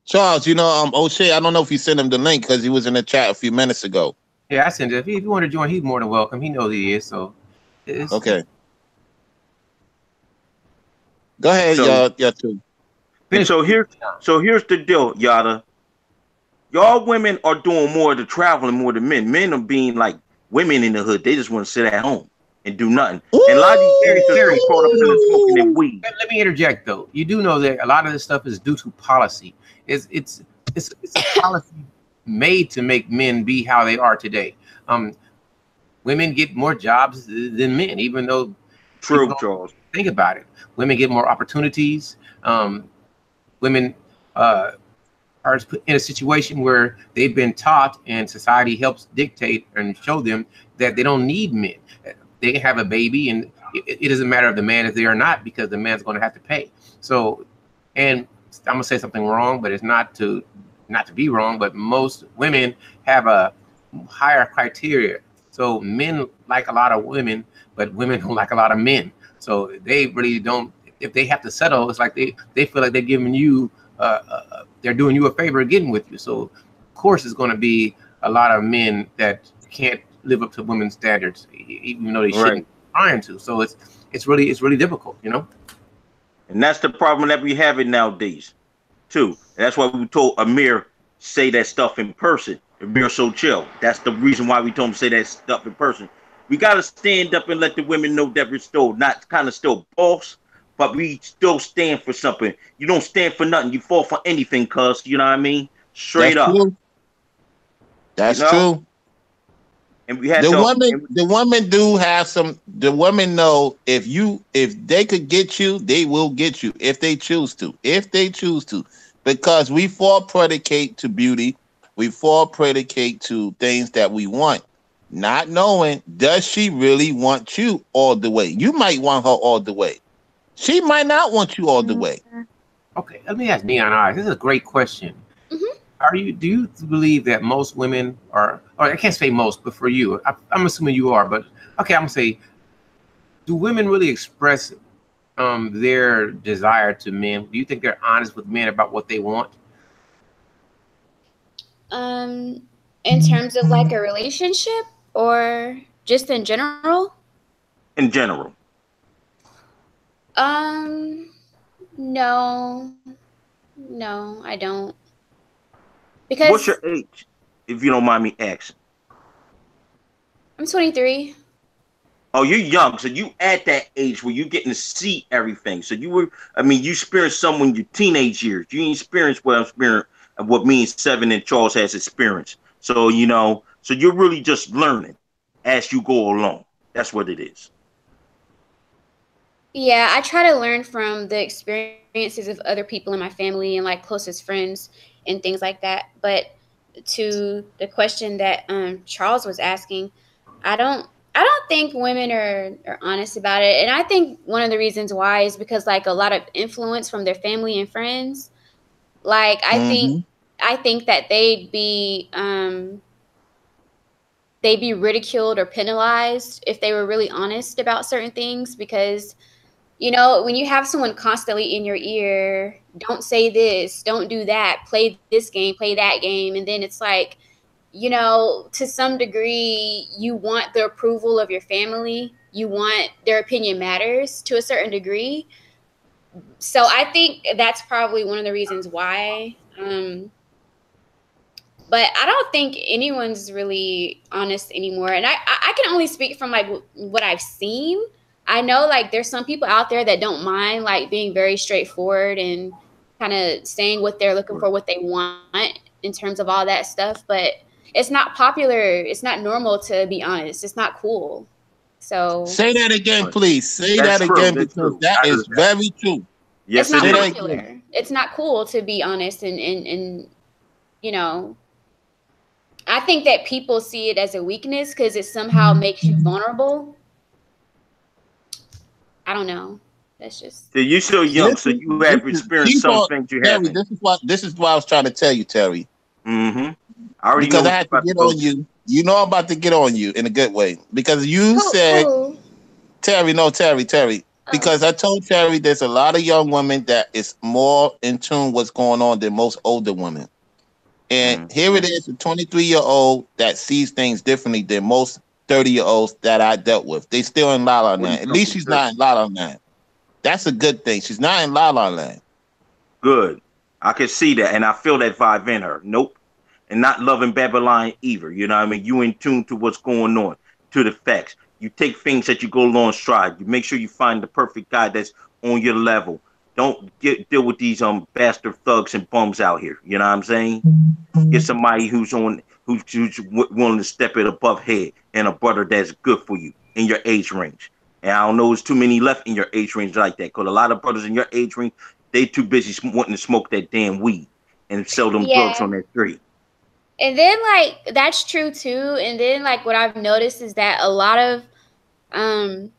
Charles, O'Shea, I don't know if you sent him the link because he was in the chat a few minutes ago. Yeah, I sent it. If you want to join, he's more than welcome. He knows he is, so. Okay. Go ahead, y'all too. So here's the deal, Yada. Y'all women are doing more of the traveling more than men. Men are being like women in the hood. They just want to sit at home and do nothing. Ooh, and a lot of these areas are caught up in the smoking and weed. Let me interject though. You do know that a lot of this stuff is due to policy. It's a policy made to make men be how they are today. Women get more jobs than men, even though true, Charles. Think about it. Women get more opportunities. Women are in a situation where they've been taught and society helps dictate and show them that they don't need men. They can have a baby and it doesn't matter if the man is there or not because the man's going to have to pay. So, and I'm going to say something wrong, but it's not to be wrong, but most women have a higher criteria. So men like a lot of women, but women don't like a lot of men. So they really don't, if they have to settle, it's like they feel like they're giving you they're doing you a favor getting with you. So of course it's going to be a lot of men that can't live up to women's standards, even though they shouldn't be trying to. So it's really difficult, And that's the problem that we have it nowadays, too. And that's why we told Amir say that stuff in person. Amir so chill. That's the reason why we told him to say that stuff in person. We got to stand up and let the women know that we're still not kind of still boss, but we still stand for something. You don't stand for nothing. You fall for anything, cuz. You know what I mean? Straight up. True. That's true. And we had the women do have some. The women know if they could get you, they will get you if they choose to. Because we fall predicate to beauty. We fall predicate to things that we want. Not knowing, does she really want you all the way? You might want her all the way. She might not want you all the way. Okay, let me ask Neon Eyes. This is a great question. Mm-hmm. Do you believe that most women are, or I can't say most, but for you, I'm assuming you are, but okay, I'm gonna say, do women really express their desire to men? Do you think they're honest with men about what they want? In terms of like a relationship or just in general? In general. No. No, I don't. What's Because your age, if you don't mind me asking? I'm 23. Oh, you're young, so you at that age where you're getting to see everything. So you were, I mean, you experienced some when your teenage years. You experienced what I'm experiencing, what me and Seven and Charles has experienced. So you know, so you're really just learning as you go along. That's what it is. Yeah, I try to learn from the experiences of other people in my family and like closest friends and things like that. But to the question that Charles was asking, I don't I don't think women are honest about it. And I think one of the reasons why is because like a lot of influence from their family and friends. Like Mm-hmm. I think that they'd be ridiculed or penalized if they were really honest about certain things because you know, when you have someone constantly in your ear, don't say this, don't do that, play this game, play that game. And then it's like, you know, to some degree, you want the approval of your family. You want their opinion matters to a certain degree. So I think that's probably one of the reasons why. But I don't think anyone's really honest anymore. And I can only speak from like what I've seen. I know like there's some people out there that don't mind like being very straightforward and kind of saying what they're looking for, what they want in terms of all that stuff. But it's not popular. It's not normal to be honest. It's not cool. So Say that again, please. Say That's that true. again That's because true. that I is heard that. very true. Yes, it's not it Say that is. again. popular. It's not cool to be honest and you know, I think that people see it as a weakness because it somehow makes you vulnerable. I don't know. That's just So you're so young, so you have experienced Keep some on, things you Terry. haven't. This is what I was trying to tell you, Terry. Mm-hmm. I already know Because I what you're had to about to get go on to. you. You know I'm about to get on you in a good way. Because you said, who? Terry, no, Terry. Oh, Because I told Terry there's a lot of young women that is more in tune what's going on than most older women. And here it Mm-hmm. is, a 23-year-old that sees things differently than most 30-year-olds that I dealt with. They still in La La What are you Land. At least talking she's to? not in La La Land. That's a good thing. She's not in La La Land. Good. I can see that, and I feel that vibe in her. Nope. And not loving Babylon either. You know what I mean? You in tune to what's going on, to the facts. You take things that you go along stride. You make sure you find the perfect guy that's on your level. Don't deal with these bastard thugs and bums out here. You know what I'm saying? Get somebody who's willing to step it above head and a brother that's good for you in your age range. And I don't know there's too many left in your age range like that. Because a lot of brothers in your age range, they too busy wanting to smoke that damn weed and sell them drugs yeah. on that street. And then like that's true too. And then like what I've noticed is that a lot of um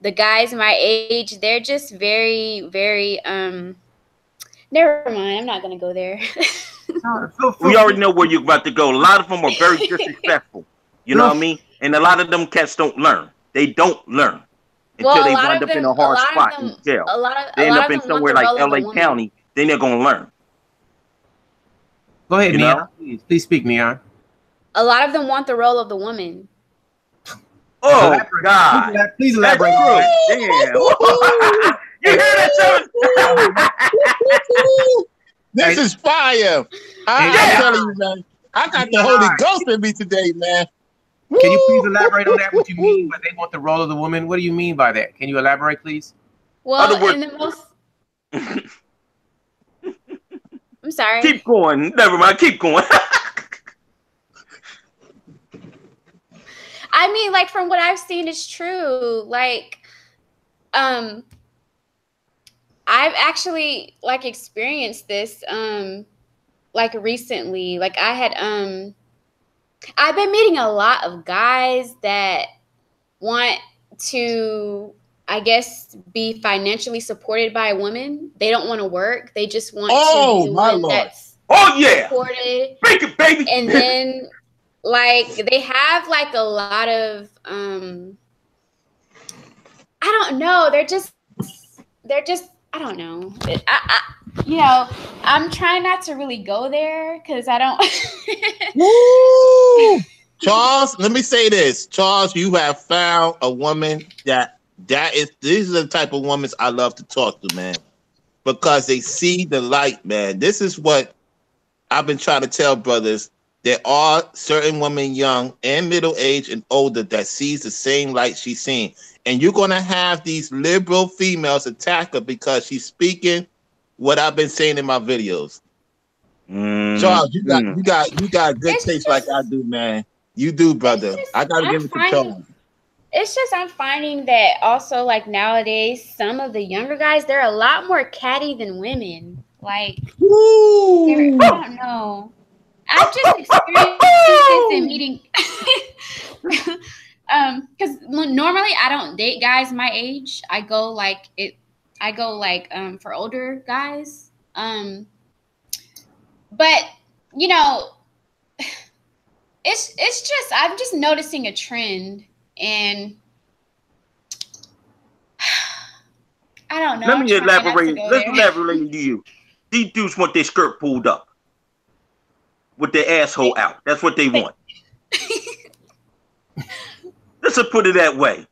the guys my age, they're just very, very never mind, I'm not gonna go there. We already know where you're about to go. A lot of them are very disrespectful. You know what I mean? And a lot of them cats don't learn. They don't learn until Well, they wind up in a hard spot in jail. They a end lot up of in them want somewhere the like role of the LA woman. County. Then they're gonna learn. Go ahead, You Neon. know? Please speak, Neon. A lot of them want the role of the woman. Oh Elaborate. God, Please that's elaborate on true. that. Damn, you hear that, Seven? This is fire. I'm Hey, telling you, man. I got the Neon, Holy Ghost in me today, man. can you please elaborate on that? What you mean by they want the role of the woman? What do you mean by that? Can you elaborate, please? Well, Other words, in the most I'm sorry. keep going. Never mind. Keep going. I mean, like from what I've seen is true. Like, I've actually like experienced this like recently. Like I've been meeting a lot of guys that want to, I guess, be financially supported by a woman. They don't want to work. They just want to be Oh, the my one Lord. that's Oh yeah, supported. make it, baby. And then like they have like a lot of I don't know, they're just they're just, I don't know. You know, I'm trying not to really go there because I don't. Woo! Charles, let me say this. Charles, you have found a woman these are the type of women I love to talk to, man. Because they see the light, man. This is what I've been trying to tell brothers. There are certain women, young and middle age and older, that sees the same light she's seeing. And you're gonna have these liberal females attack her because she's speaking what I've been saying in my videos. Charles, you got good taste like I do, man. You do, brother. I gotta give it to Charles. It's just I'm finding that also, like, nowadays, some of the younger guys, they're a lot more catty than women. Like, I don't know. I've just experienced this in meeting. Because normally I don't date guys my age. I go for older guys. But you know, it's just I'm just noticing a trend, and I don't know. Let me elaborate. Let's elaborate to you. These dudes want their skirt pulled up with their asshole out. That's what they want. Let's put it that way.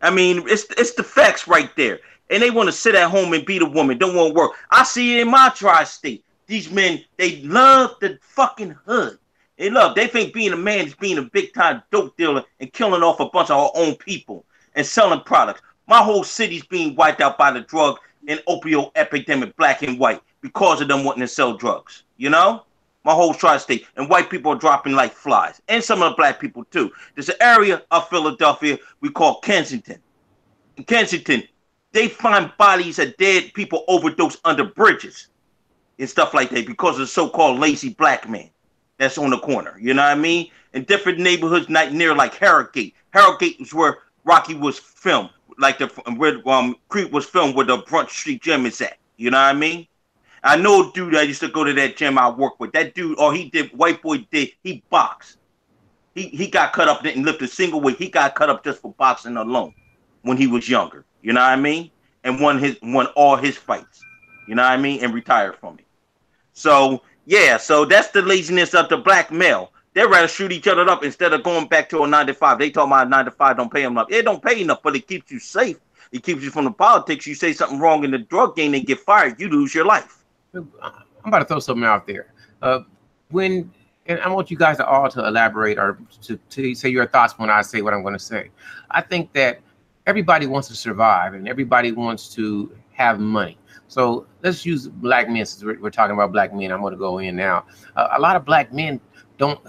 I mean, it's the facts right there. And they want to sit at home and beat a woman. Don't want to work. I see it in my tri-state. These men, they love the fucking hood. They think being a man is being a big-time dope dealer and killing off a bunch of our own people and selling products. My whole city's being wiped out by the drug and opioid epidemic, black and white, because of them wanting to sell drugs. You know? My whole tri-state. And white people are dropping like flies. And some of the black people, too. There's an area of Philadelphia we call Kensington. In Kensington, they find bodies of dead people overdose under bridges and stuff like that because of the so-called lazy black man that's on the corner. You know what I mean? In different neighborhoods near like Harrogate. Harrogate is where Rocky was filmed. Like where Creed was filmed, where the Brunt Street Gym is at. You know what I mean? I know a dude that used to go to that gym I work with. That dude, white boy did, he boxed. He got cut up, didn't lift a single weight. He got cut up just for boxing alone when he was younger. You know what I mean? And won all his fights. You know what I mean? And retired from it. So, yeah, so that's the laziness of the black male. They'd rather shoot each other up instead of going back to a 9 to 5. They talk about 9 to 5 don't pay enough. It don't pay enough, but it keeps you safe. It keeps you from the politics. You say something wrong in the drug game and get fired, you lose your life. I'm about to throw something out there. And I want you guys all to elaborate or to say your thoughts when I say what I'm going to say. I think that everybody wants to survive and everybody wants to have money. So let's use black men, since we're talking about black men. I'm going to go in now. A lot of black men don't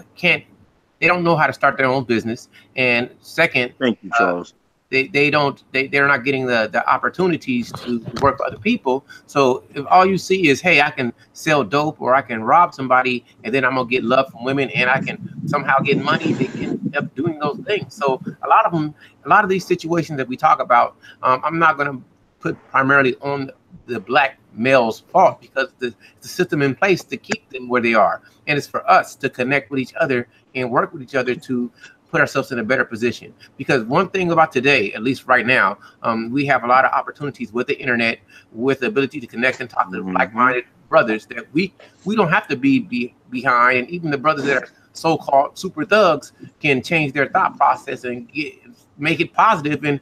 know how to start their own business. And second, thank you, Charles. They're not getting the opportunities to work for other people. So if all you see is, hey, I can sell dope or I can rob somebody and then I'm gonna get love from women and I can somehow get money, they end up doing those things. So a lot of these situations that we talk about, I'm not gonna put primarily on the black male's fault, because the system in place to keep them where they are. And it's for us to connect with each other and work with each other to put ourselves in a better position. Because one thing about today, at least right now, we have a lot of opportunities with the internet, with the ability to connect and talk to like-minded brothers that we don't have to be behind. And even the brothers that are so-called super thugs can change their thought process and make it positive and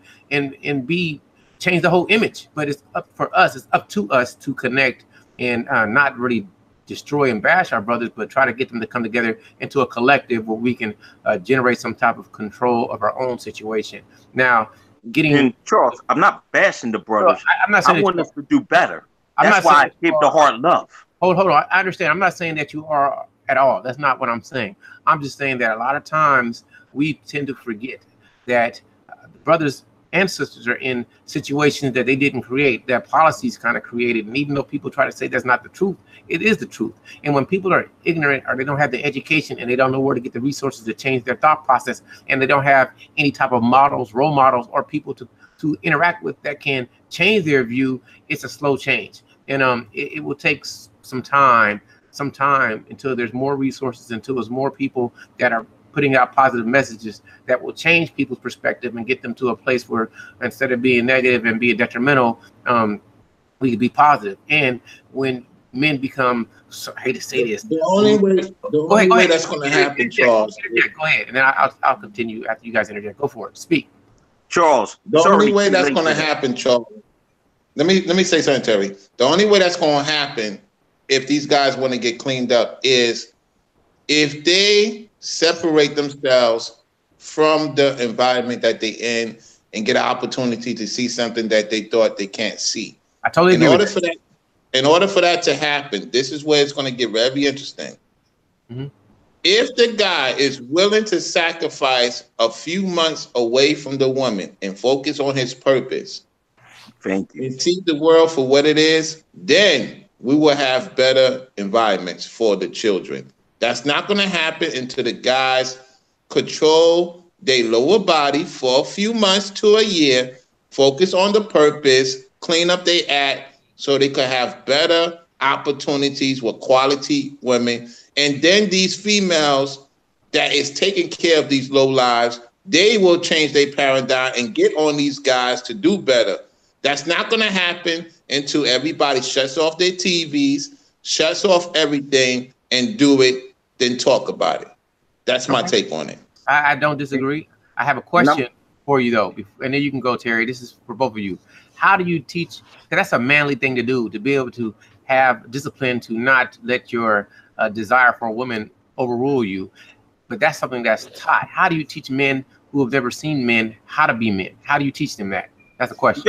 change the whole image. But it's up to us to connect and not really destroy and bash our brothers, but try to get them to come together into a collective where we can generate some type of control of our own situation. Now, Charles, I'm not bashing the brothers. I'm not saying I want us to do better. That's why I give the hard love. Hold on. I understand. I'm not saying that you are at all. That's not what I'm saying. I'm just saying that a lot of times we tend to forget that brothers and sisters are in situations that they didn't create, that policies kind of created. And even though people try to say that's not the truth, it is the truth. And when people are ignorant or they don't have the education and they don't know where to get the resources to change their thought process, and they don't have any type of role models, or people to interact with that can change their view, it's a slow change. And it will take some time until there's more resources, until there's more people that are putting out positive messages that will change people's perspective and get them to a place where, instead of being negative and being detrimental, we can be positive. And when men become, so, I hate to say this, The only way that's going to happen, Charles. Go ahead, and then I'll continue after you guys interject. Go for it. Speak. Charles. The only way that's going to happen, Charles. Let me say something, Terry. The only way that's going to happen if these guys want to get cleaned up is if they separate themselves from the environment that they're in and get an opportunity to see something that they thought they can't see. I totally agree with that. In order for that to happen, this is where it's going to get very interesting. Mm-hmm. If the guy is willing to sacrifice a few months away from the woman and focus on his purpose, thank you, and see the world for what it is, then we will have better environments for the children. That's not going to happen until the guys control their lower body for a few months to a year, focus on the purpose, clean up their act, so they could have better opportunities with quality women. And then these females that is taking care of these low lives, they will change their paradigm and get on these guys to do better. That's not going to happen until everybody shuts off their TVs, shuts off everything, and do it, then talk about it. That's my take on it. I don't disagree. I have a question for you, though, and then you can go, Terry. This is for both of you. How do you teach? Because that's a manly thing to do, to be able to have discipline, to not let your desire for a woman overrule you. But that's something that's taught. How do you teach men who have never seen men how to be men? How do you teach them that? That's a question.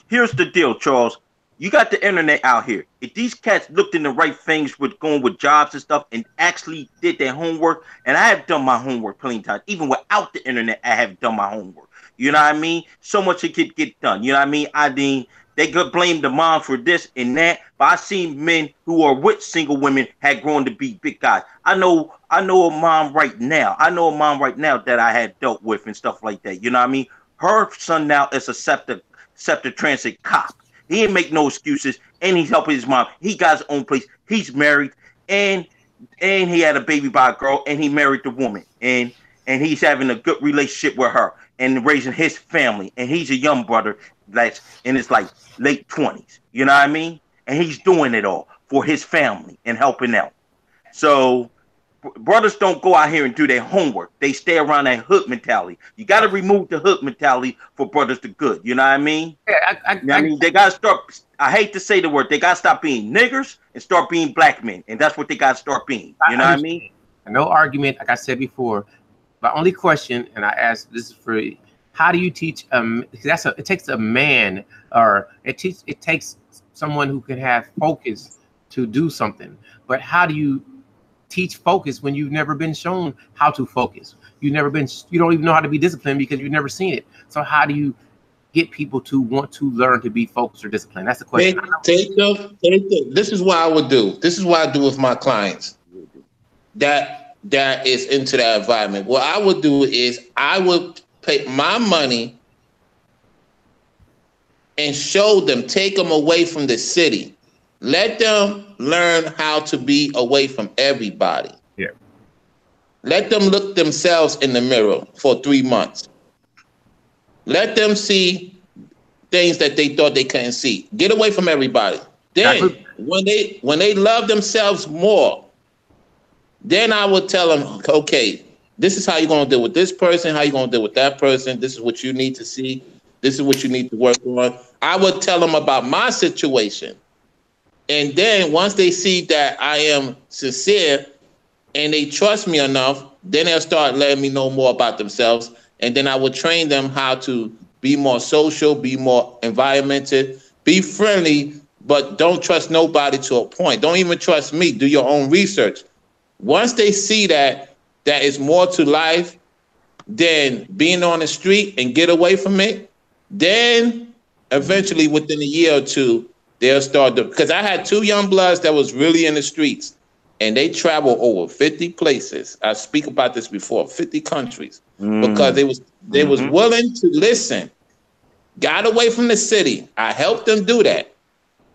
Here's the deal, Charles. You got the internet out here. If these cats looked in the right things with going with jobs and stuff and actually did their homework, and I have done my homework plenty of times, even without the internet, I have done my homework. You know what I mean? So much it could get done. You know what I mean? They could blame the mom for this and that, but I seen men who are with single women had grown to be big guys. I know a mom right now. I know a mom right now that I had dealt with and stuff like that. You know what I mean? Her son now is a SEPTA transit cop. He ain't make no excuses, and he's helping his mom. He got his own place. He's married, and he had a baby by a girl, and he married the woman, and he's having a good relationship with her and raising his family. And he's a young brother that's in his like late 20s. You know what I mean? And he's doing it all for his family and helping out. So brothers don't go out here and do their homework. They stay around that hood mentality. You got to remove the hood mentality for brothers to good. You know what I mean? Yeah, I mean, they got to start. I hate to say the word. They got to stop being niggers and start being black men. And that's what they got to start being. You know what I mean? No argument. Like I said before, my only question, and I asked this is for, how do you teach? Because it takes a man, or it takes someone who can have focus to do something. But how do you teach focus when you've never been shown how to focus? You don't even know how to be disciplined because you've never seen it. So how do you get people to want to learn to be focused or disciplined? That's the question. This is what I would do. This is what I do with my clients that is into that environment. What I would do is I would pay my money and show them, take them away from the city. Let them learn how to be away from everybody. Yeah. Let them look themselves in the mirror for 3 months. Let them see things that they thought they couldn't see. Get away from everybody. Then when they love themselves more, then I would tell them, okay, this is how you're going to deal with this person, how you're going to deal with that person. This is what you need to see. This is what you need to work on. I would tell them about my situation. And then once they see that I am sincere and they trust me enough, then they'll start letting me know more about themselves. And then I would train them how to be more social, be more environmental, be friendly, but don't trust nobody to a point. Don't even trust me. Do your own research. Once they see that is more to life than being on the street and get away from it, then eventually within a year or two, they'll start to, because I had 2 young bloods that was really in the streets and they travel over 50 places. I speak about this before, 50 countries, because they was willing to listen, got away from the city. I helped them do that.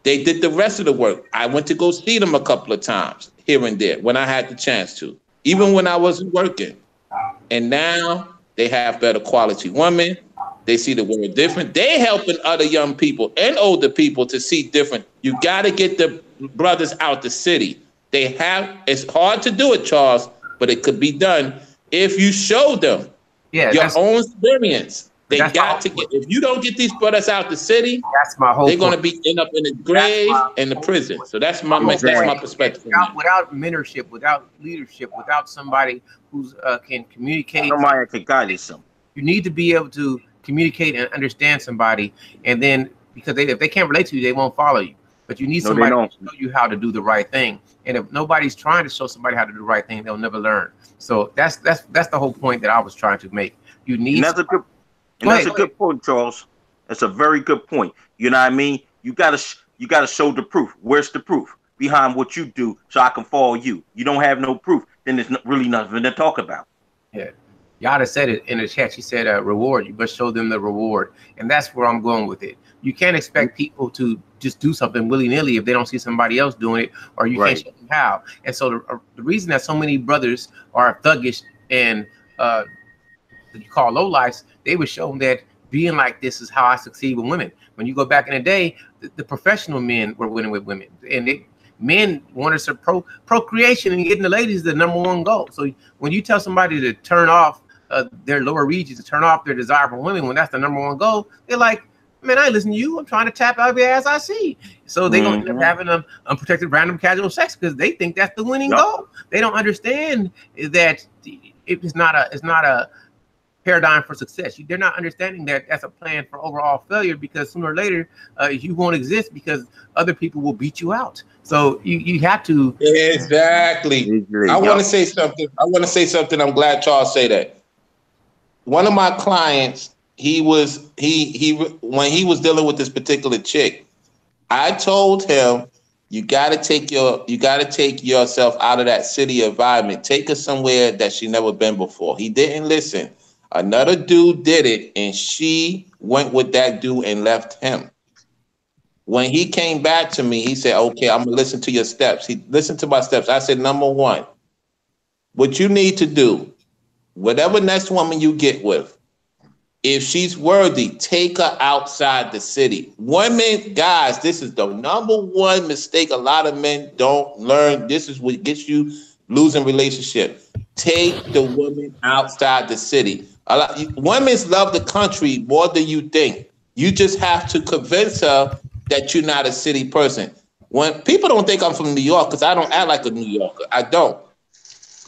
They did the rest of the work. I went to go see them a couple of times here and there when I had the chance to, even when I wasn't working. And now they have better quality women. They see the world different. They helping other young people and older people to see different. You got to get the brothers out the city. It's hard to do it, Charles, but it could be done if you show them your own experience. They got to get, if you don't get these brothers out the city, that's my whole they're going to end up in the grave and the prison. So that's my perspective. Without mentorship, without leadership, without somebody who's can communicate, somebody can guide you some. You need to be able to communicate and understand somebody, and then because if they can't relate to you, they won't follow you. But you need somebody to show you how to do the right thing. And if nobody's trying to show somebody how to do the right thing, they'll never learn. So that's the whole point that I was trying to make. You need. And that's a good point, Charles. That's a very good point. You know what I mean? You gotta show the proof. Where's the proof behind what you do, so I can follow you? You don't have no proof, then there's really nothing to talk about. Yeah. Yada said it in the chat. She said, reward. You must show them the reward. And that's where I'm going with it. You can't expect people to just do something willy-nilly if they don't see somebody else doing it, or you can't show them how. And so the reason that so many brothers are thuggish and you call lowlifes, they would show them that being like this is how I succeed with women. When you go back in the day, the professional men were winning with women. And men wanted some procreation, and getting the ladies the #1 goal. So when you tell somebody to turn off their lower regions, to turn off their desire for women, when that's the #1 goal, they're like, man, I listen to you. I'm trying to tap every ass I see. So they're going to end up having unprotected random casual sex because they think that's the winning goal. They don't understand that it's not a paradigm for success. They're not understanding that that's a plan for overall failure, because sooner or later you won't exist because other people will beat you out. So you have to. Exactly. I want to say something. I'm glad Charles say that. One of my clients, when he was dealing with this particular chick, I told him, you got to take yourself out of that city environment. Take her somewhere that she never been before. He didn't listen. Another dude did it, and she went with that dude and left him. When he came back to me, he said, okay, I'm going to listen to your steps. He listened to my steps. I said, #1, what you need to do, whatever next woman you get with, if she's worthy, take her outside the city. Women, guys, this is the #1 mistake a lot of men don't learn. This is what gets you losing relationship. Take the woman outside the city. Women love the country more than you think. You just have to convince her that you're not a city person. When people don't think I'm from New York, because I don't act like a New Yorker. I don't.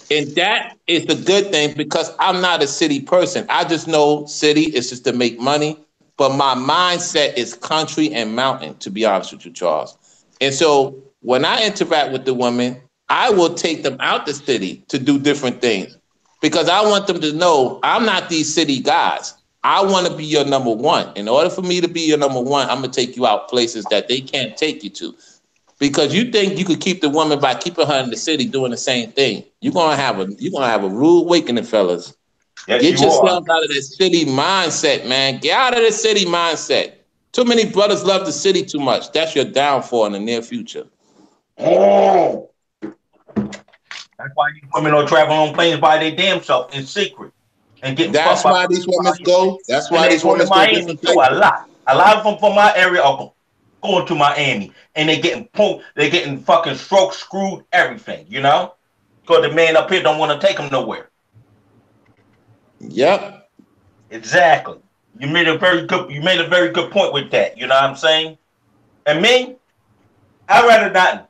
And that is the good thing, because I'm not a city person. I just know city is just to make money. But my mindset is country and mountain, to be honest with you, Charles. And so when I interact with the women, I will take them out the city to do different things, because I want them to know I'm not these city guys. I want to be your #1. In order for me to be your #1, I'm going to take you out places that they can't take you to. Because you think you could keep the woman by keeping her in the city doing the same thing. You're gonna have a rude awakening, fellas. Yes, get yourself out of this city mindset, man. Get out of the city mindset. Too many brothers love the city too much. That's your downfall in the near future. Oh. That's why these women are traveling on planes by their damn self in secret and get. That's why these women go. That's why these women go to Miami. A lot of them from my area are going to Miami, and they're getting punked. They're getting fucking stroked, screwed, everything. You know, because the man up here don't want to take them nowhere. Yep. Exactly. You made a very good point with that. You know what I'm saying? And me, I'd rather not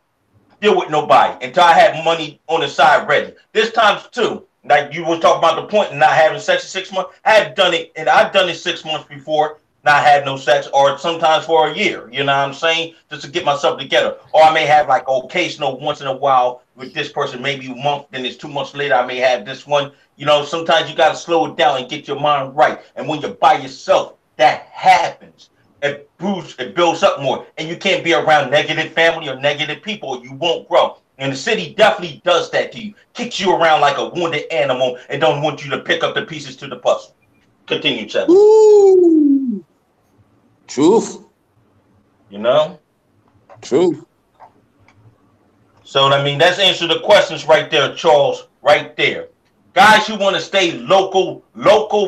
deal with nobody until I have money on the side ready. This times too, like you was talking about the point of not having sex in 6 months. I've done it 6 months before, not had no sex, or sometimes for a year. You know what I'm saying? Just to get myself together. Or I may have like occasional once in a while with this person, maybe a month, then it's 2 months later I may have this one. You know, sometimes you got to slow it down and get your mind right. And when you're by yourself, that happens. It builds up more. And you can't be around negative family or negative people, or you won't grow. And the city definitely does that to you. Kicks you around like a wounded animal and don't want you to pick up the pieces to the puzzle. Continue, Chad. Truth. You know? Truth. So, I mean, that's answer the questions right there, Charles. Right there. Guys who want to stay local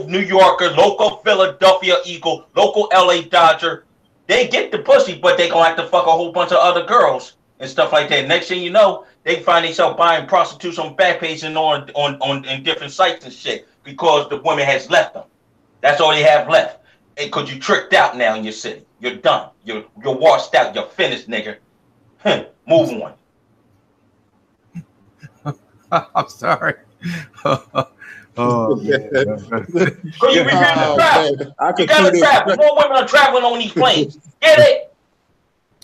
New Yorker, local Philadelphia Eagle, local LA Dodger, they get the pussy, but they gonna have to fuck a whole bunch of other girls and stuff like that. Next thing you know, they find themselves buying prostitutes on Backpage and on in different sites and shit because the woman has left them. That's all they have left. Because you tricked out now in your city. You're done. You're washed out. You're finished, nigga. Move on. I'm sorry. Oh, man. Because you refuse to travel. You gotta travel. More women are traveling on these planes. Get it?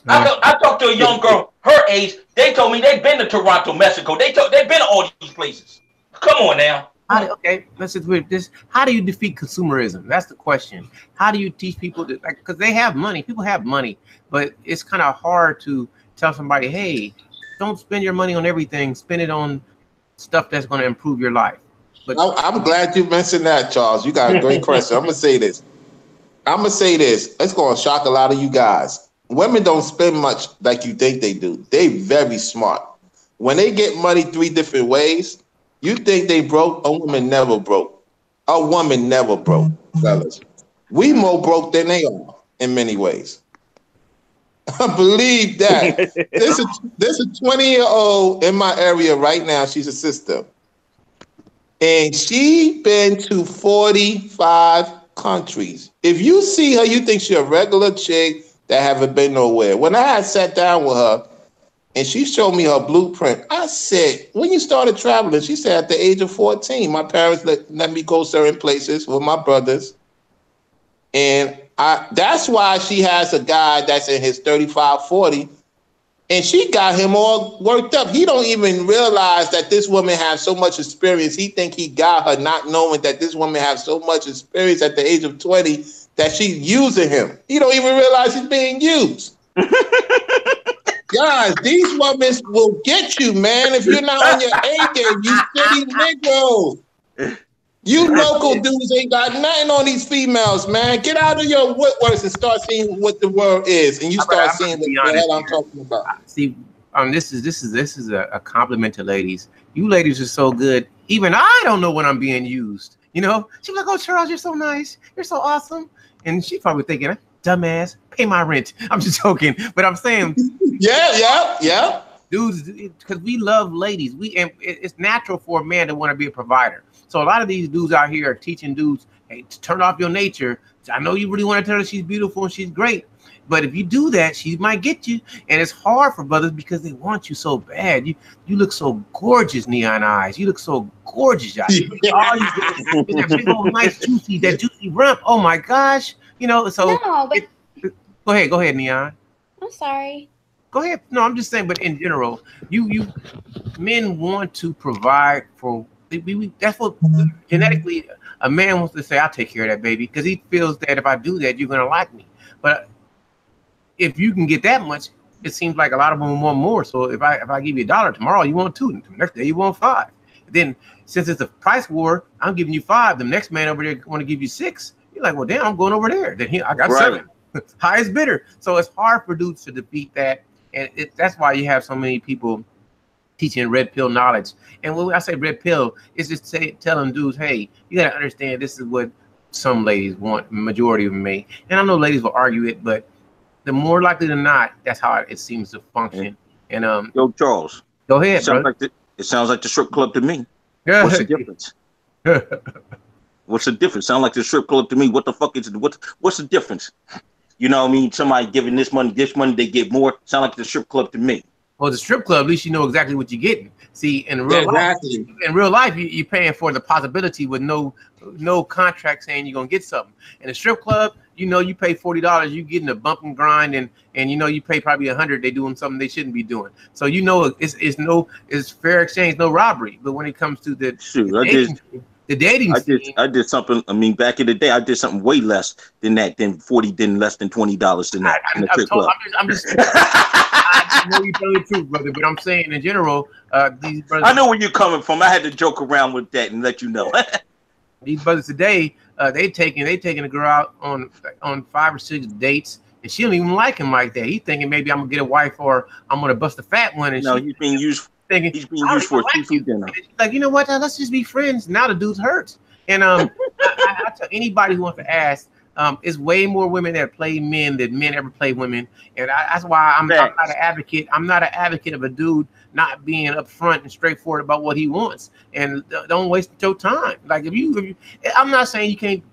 I talked to a young girl, her age. They told me they've been to Toronto, Mexico. They've been to all these places. Come on now. Okay, let's just with this. How do you defeat consumerism? That's the question. How do you teach people to, like, because they have money, people have money, but it's kind of hard to tell somebody, hey, don't spend your money on everything. Spend it on stuff that's going to improve your life. But I'm glad you mentioned that, Charles. You got a great question. I'm gonna say this. It's gonna shock a lot of you guys. Women don't spend much like you think they do. They very smart. When they get money 3 different ways, you think they broke? A woman never broke. A woman never broke, fellas. We more broke than they are in many ways. I believe that. There's a 20-year-old in my area right now. She's a sister. And she been to 45 countries. If you see her, you think she's a regular chick that haven't been nowhere. When I had sat down with her, and she showed me her blueprint. I said, when you started traveling, she said at the age of 14, my parents let me go certain places with my brothers. And that's why she has a guy that's in his 35, 40, and she got him all worked up. He don't even realize that this woman has so much experience. He think he got her not knowing that this woman has so much experience at the age of 20 that she's using him. He don't even realize he's being used. Guys, these women will get you, man. If you're not on your A game, you city Negroes. You local dudes ain't got nothing on these females, man. Get out of your woodworks and start seeing what the world is, and you start seeing what the hell I'm talking about. See, this is a compliment to ladies. You ladies are so good. Even I don't know when I'm being used. You know, she's like, "Oh, Charles, you're so nice. You're so awesome," and she's probably thinking, "Dumbass, pay my rent." I'm just joking, but I'm saying, yeah, dudes, because we love ladies. It's natural for a man to want to be a provider. So a lot of these dudes out here are teaching dudes, hey, to turn off your nature. I know you really want to tell her she's beautiful and she's great, but if you do that, she might get you. And it's hard for brothers because they want you so bad. You look so gorgeous, Neon Eyes. You look so gorgeous, y'all. That big old nice juicy rump. Oh my gosh. You know, so no, but go ahead, Neon. I'm sorry. Go ahead. No, I'm just saying, but in general, you men want to provide for. That's what genetically a man wants to say. I'll take care of that baby because he feels that if I do that, you're gonna like me. But if you can get that much, it seems like a lot of them want more. So if I give you $1 tomorrow, you want 2. The next day you want 5. Then since it's a price war, I'm giving you 5. The next man over there want to give you 6. You're like, well, damn, I'm going over there. Then I got 7. Highest bidder. So it's hard for dudes to defeat that, and that's why you have so many people teaching red pill knowledge. And when I say red pill, it's just telling dudes, hey, you got to understand this is what some ladies want, majority of them may. And I know ladies will argue it, but the more likely than not, that's how it seems to function. And yo, Charles, go ahead, it sounds like the strip club to me. What's the difference? What's the difference? Sound like the strip club to me. What the fuck is it? What's the difference? You know what I mean? Somebody giving this money, they get more. Sound like the strip club to me. Well, the strip club, at least you know exactly what you're getting. See, in real life, you're paying for the possibility with no contract saying you're gonna get something. In a strip club, you know you pay $40, you getting a bump and grind, and you know you pay probably $100. They doing something they shouldn't be doing. So you know it's fair exchange, no robbery. But when it comes to the dating scene, I did something. I mean, back in the day, I did something way less than that. Than 40, than less than $20 than that. I'm just I know you're telling the truth, brother, but I'm saying in general, these brothers. I know where you're coming from. I had to joke around with that and let you know. These brothers today, they taking a girl out on 5 or 6 dates, and she don't even like him like that. He's thinking maybe I'm gonna get a wife or I'm gonna bust a fat one. And no, he's being used thinking he's being used for a seafood dinner. Like, you know what? Let's just be friends. Now the dude's hurt. And I tell anybody who wants to ask, it's way more women that play men than men ever play women, and that's why I'm not an advocate. I'm not an advocate of a dude not being upfront and straightforward about what he wants. And don't waste your time. Like if you, I'm not saying you can't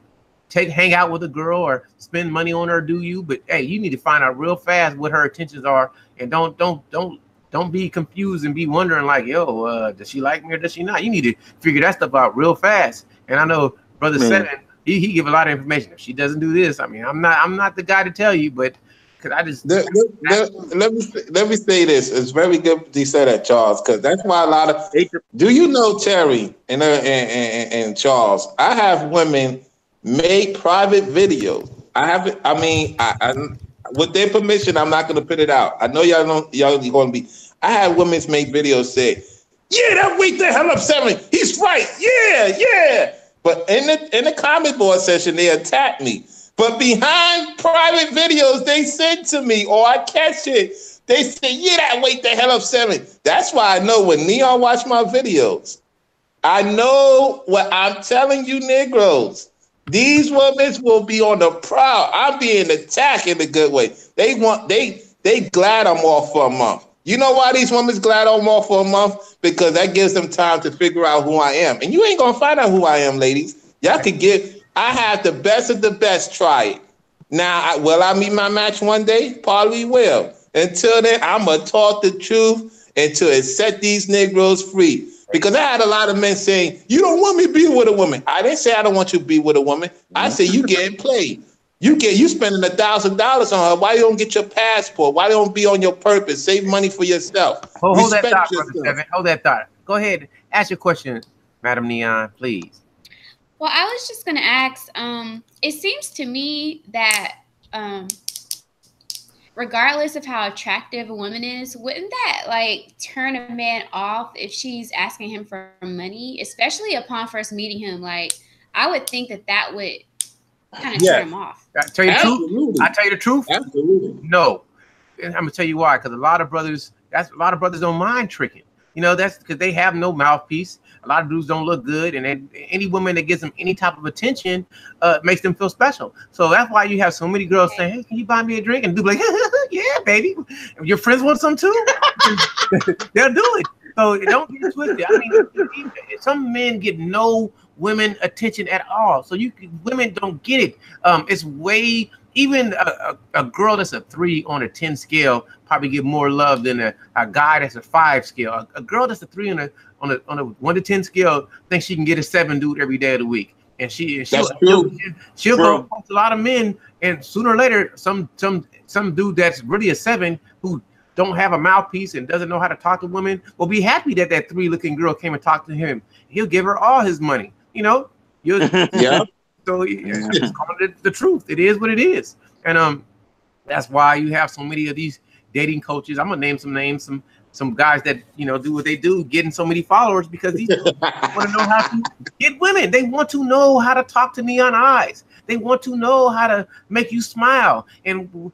hang out with a girl or spend money on her, do you? But hey, you need to find out real fast what her intentions are, and don't be confused and be wondering like, yo, does she like me or does she not? You need to figure that stuff out real fast. And I know Brother Seven, he give a lot of information. If she doesn't do this, I mean, I'm not the guy to tell you, but because I just let me say this. It's very good you said that, Charles, because that's why a lot of do you know, Terry and Charles, I have women make private videos. I with their permission, I'm not going to put it out. I know y'all going to be. I have women make videos say, "Yeah, that weight the hell up 7. He's right. Yeah." But in the comment board session, they attack me. But behind private videos, they send to me, or I catch it. They say, "Yeah, that weight the hell up 7." That's why I know when Neon watch my videos, I know what I'm telling you, Negroes. These women will be on the prowl. I'm being attacked in a good way. They glad I'm off for a month. You know why these women glad I'm off for a month? Because that gives them time to figure out who I am. And you ain't gonna find out who I am, ladies. Y'all could I have the best of the best. Try it. Now, will I meet my match one day? Probably will. Until then, I'm gonna talk the truth until it set these Negroes free. Because I had a lot of men saying, "You don't want me to be with a woman." I didn't say I don't want you to be with a woman. I said you getting played. You spending $1,000 on her. Why you don't get your passport? Why don't be on your purpose? Save money for yourself. Hold that thought, Brother Seven. Hold that thought. Go ahead. Ask your question, Madam Neon, please. Well, I was just gonna ask. It seems to me that regardless of how attractive a woman is, wouldn't that like turn a man off if she's asking him for money, especially upon first meeting him? Like, I would think that would kind of turn him off. I tell you the truth. Absolutely. No, and I'm gonna tell you why. Because a lot of brothers don't mind tricking. You know, that's because they have no mouthpiece. A lot of dudes don't look good, and any woman that gives them any type of attention makes them feel special. So that's why you have so many girls saying, "Hey, can you buy me a drink?" And dudes like, "Yeah, baby." If your friends want some too, they'll do it. So don't get twisted. I mean, some men get no women attention at all. So women don't get it. It's way. Even a girl that's a 3 on a 10 scale probably get more love than a guy that's a 5 scale. A girl that's a 3 on a 1 to 10 scale thinks she can get a 7 dude every day of the week, and she'll go post a lot of men, and sooner or later some dude that's really a 7 who don't have a mouthpiece and doesn't know how to talk to women will be happy that 3 looking girl came and talked to him. He'll give her all his money. You know, yeah. So it's calling the truth. It is what it is, and that's why you have so many of these dating coaches. I'm gonna name some names, some guys that do what they do, getting so many followers because these people want to know how to get women. They want to know how to talk to Neon Eyes. They want to know how to make you smile, and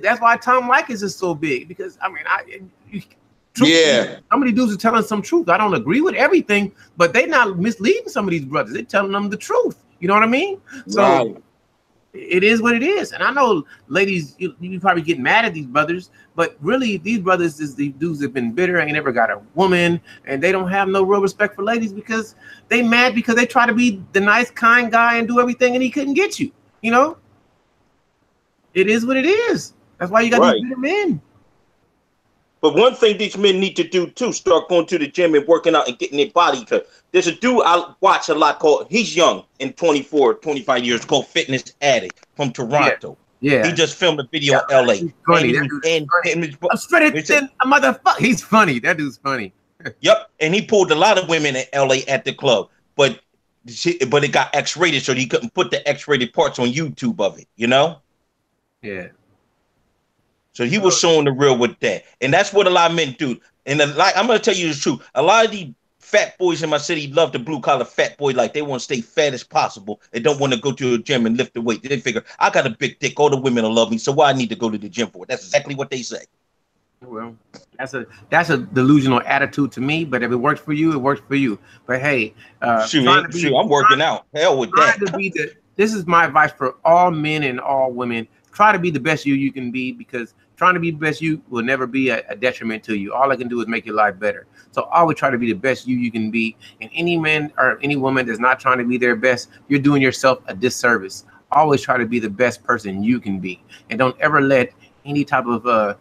that's why Tom Likens is so big because some of these dudes are telling some truth. I don't agree with everything, but they're not misleading some of these brothers. They're telling them the truth. You know what I mean? So it is what it is. And I know, ladies, you probably get mad at these brothers, but really, these brothers is the dudes that have been bitter, ain't never got a woman, and they don't have no real respect for ladies because they mad because they try to be the nice, kind guy and do everything, and he couldn't get you. You know? It is what it is. That's why you got these bitter men. But one thing these men need to do too, start going to the gym and working out and getting their body cut. There's a dude I watch a lot called, he's young, in 24, 25 years, called Fitness Addict from Toronto. Yeah. He just filmed a video in LA. He's funny. I'm a motherfucker. He's funny. That dude's funny. Yep. And he pulled a lot of women in LA at the club, but it got X-rated, so he couldn't put the X-rated parts on YouTube of it, Yeah. So he was showing the real with that. And that's what a lot of men do. And I'm going to tell you the truth. A lot of these fat boys in my city love the blue collar fat boy. Like they want to stay fat as possible. They don't want to go to a gym and lift the weight. They figure, I got a big dick. All the women will love me. So why I need to go to the gym for it? That's exactly what they say. Well, that's a delusional attitude to me. But if it works for you, it works for you. But hey, Shoot, I'm working out. Hell with that. This is my advice for all men and all women. Try to be the best you can be, because trying to be the best you will never be a detriment to you. All it can do is make your life better. So always try to be the best you can be. And any man or any woman that's not trying to be their best, you're doing yourself a disservice. Always try to be the best person you can be. And don't ever let any type of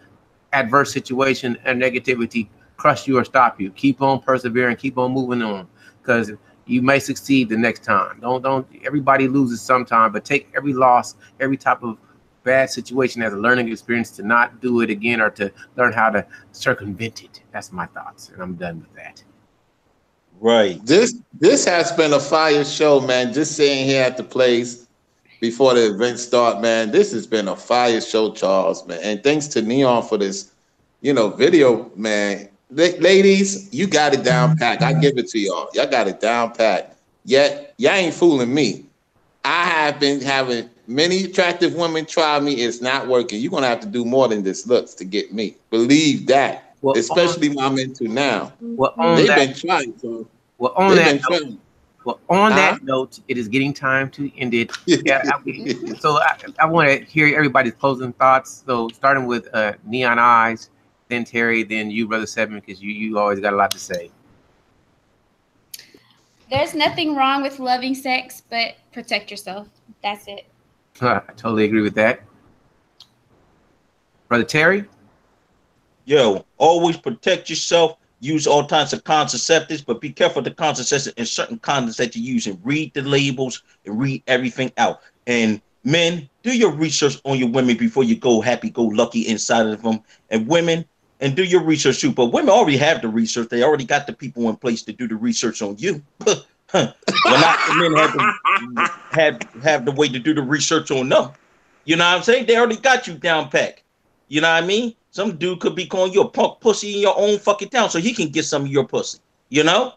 adverse situation and negativity crush you or stop you. Keep on persevering, keep on moving on, because you may succeed the next time. Don't everybody loses sometime, but take every loss, every type of bad situation as a learning experience to not do it again, or to learn how to circumvent it. That's my thoughts, and I'm done with that. Right. This has been a fire show, man. Just sitting here at the place before the event start, man. This has been a fire show, Charles, man. And thanks to Neon for this, video, man. Ladies, you got it down pat. I give it to y'all. Y'all got it down pat. Yet y'all ain't fooling me. I have been having many attractive women try me. It's not working. You're gonna have to do more than this looks to get me. Believe that. Well, especially what I'm into now. Well, they've been trying. So on that note, it is getting time to end it. Yeah. So I want to hear everybody's closing thoughts. So starting with Neon Eyes, then Terry, then you, Brother Seven, because you always got a lot to say. There's nothing wrong with loving sex, but protect yourself. That's it. I totally agree with that. Brother Terry? Yo, always protect yourself. Use all kinds of contraceptives, but be careful of the contraceptives and certain condoms that you use, and read the labels and read everything out. And men, do your research on your women before you go happy-go-lucky inside of them. And women, and do your research too. But women already have the research. They already got the people in place to do the research on you. Well, not the men have the way to do the research on them. You know what I'm saying? They already got you down pat. You know what I mean? Some dude could be calling you a punk pussy in your own fucking town, so he can get some of your pussy. You know?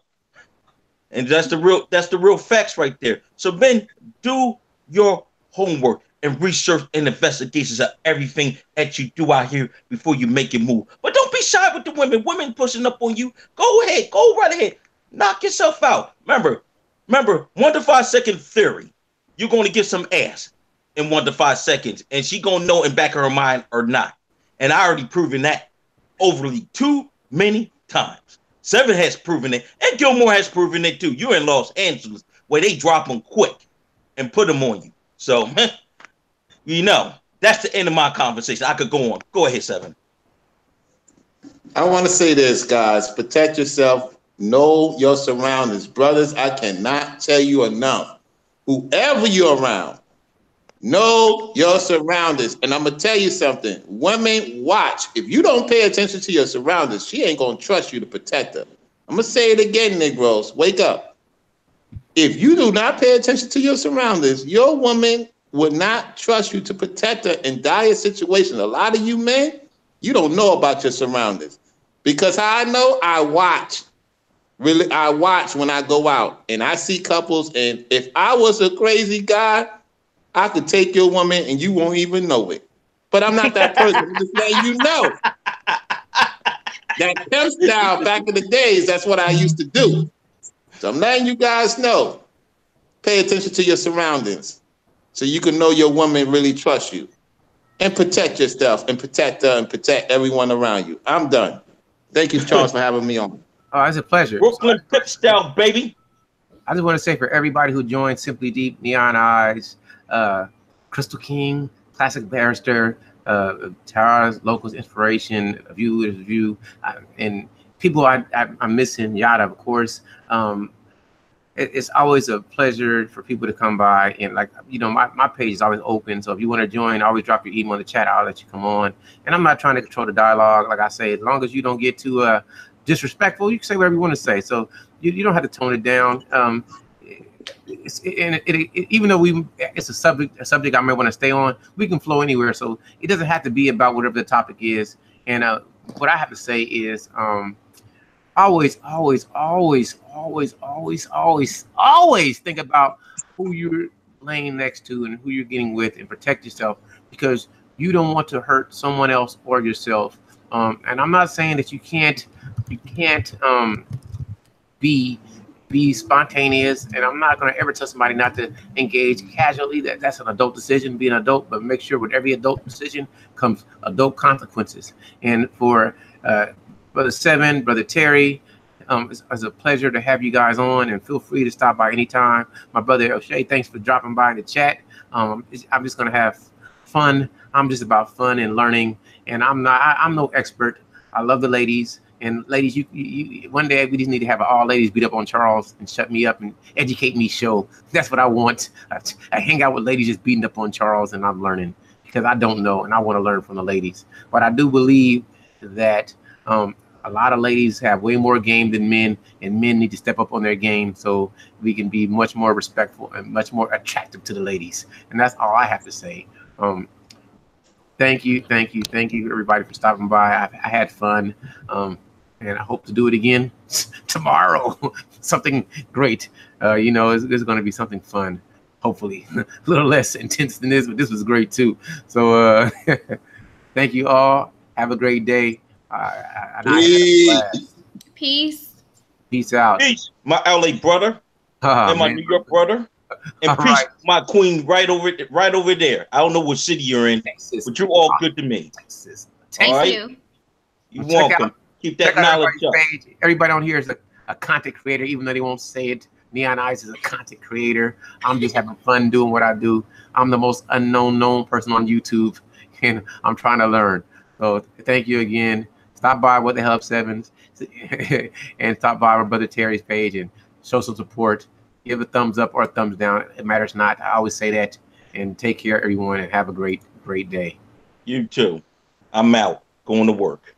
And that's the real facts right there. So men, do your homework and research and investigations of everything that you do out here before you make your move. But don't be shy with the women. Women pushing up on you. Go ahead. Go right ahead. Knock yourself out. Remember, 1 to 5 second theory. You're going to get some ass in 1 to 5 seconds. And she going to know in back of her mind or not. And I already proven that overly too many times. Seven has proven it. And Gilmore has proven it too. You're in Los Angeles where they drop them quick and put them on you. So, that's the end of my conversation. I could go on. Go ahead, Seven. I want to say this, guys. Protect yourself. Know your surroundings. Brothers, I cannot tell you enough. Whoever you're around, know your surroundings. And I'm going to tell you something. Women, watch. If you don't pay attention to your surroundings, she ain't going to trust you to protect her. I'm going to say it again, Negroes. Wake up. If you do not pay attention to your surroundings, your woman would not trust you to protect her in dire situations. A lot of you men, you don't know about your surroundings. Because how I know, I watch. Really, I watch when I go out and I see couples. And if I was a crazy guy, I could take your woman and you won't even know it. But I'm not that person. I'm just letting you know. That pimp style back in the days, that's what I used to do. So I'm letting you guys know. Pay attention to your surroundings so you can know your woman really trusts you. And protect yourself and protect her and protect everyone around you. I'm done. Thank you, Charles, for having me on. Oh, it's a pleasure. Brooklyn Pip style, baby. I just want to say for everybody who joined Simply Deep, Neon Eyes, Crystal King, Classic Barrister, Tara's Locals Inspiration, Viewers View, and people I'm missing, Yada, of course. It's always a pleasure for people to come by, and my page is always open. So if you want to join, always drop your email in the chat. I'll let you come on. And I'm not trying to control the dialogue. Like I say, as long as you don't get too disrespectful, you can say whatever you want to say. So you don't have to tone it down. Even though it's a subject I may want to stay on, we can flow anywhere. So it doesn't have to be about whatever the topic is. And what I have to say is, always think about who you're laying next to and who you're getting with, and protect yourself, because you don't want to hurt someone else or yourself And I'm not saying that you can't be spontaneous, and I'm not going to ever tell somebody not to engage casually. That's an adult decision, be an adult, but make sure with every adult decision comes adult consequences. And for Brother Seven, Brother Terry, it's a pleasure to have you guys on, and feel free to stop by anytime. My brother O'Shea, thanks for dropping by in the chat. I'm just going to have fun. I'm just about fun and learning, and I'm no expert. I love the ladies. And ladies, you one day we just need to have an all ladies beat up on Charles and shut me up and educate me show. That's what I want. I hang out with ladies just beating up on Charles, and I'm learning because I don't know, and I want to learn from the ladies. But I do believe that a lot of ladies have way more game than men, and men need to step up on their game so we can be much more respectful and much more attractive to the ladies. And that's all I have to say. Thank you, everybody, for stopping by. I had fun. And I hope to do it again tomorrow. Something great. It's going to be something fun. Hopefully, a little less intense than this, but this was great too. So, thank you all. Have a great day. Peace. Peace out. Peace, my LA brother, and my New York brother, and All peace, right. my queen, right over there. I don't know what city you're in, Texas. but you're all good to me. Texas. Thank All right? you. You're Check welcome. out- Keep that Check out knowledge up. everybody's page. Everybody on here is a content creator, even though they won't say it. Neon Eyes is a content creator. I'm just having fun doing what I do. I'm the most known person on YouTube, and I'm trying to learn. So thank you again. Stop by What the Hell Up Sevens, and stop by my brother Terry's page and show some support. Give a thumbs up or a thumbs down. It matters not. I always say that. And take care, everyone, and have a great day. You too. I'm out. Going to work.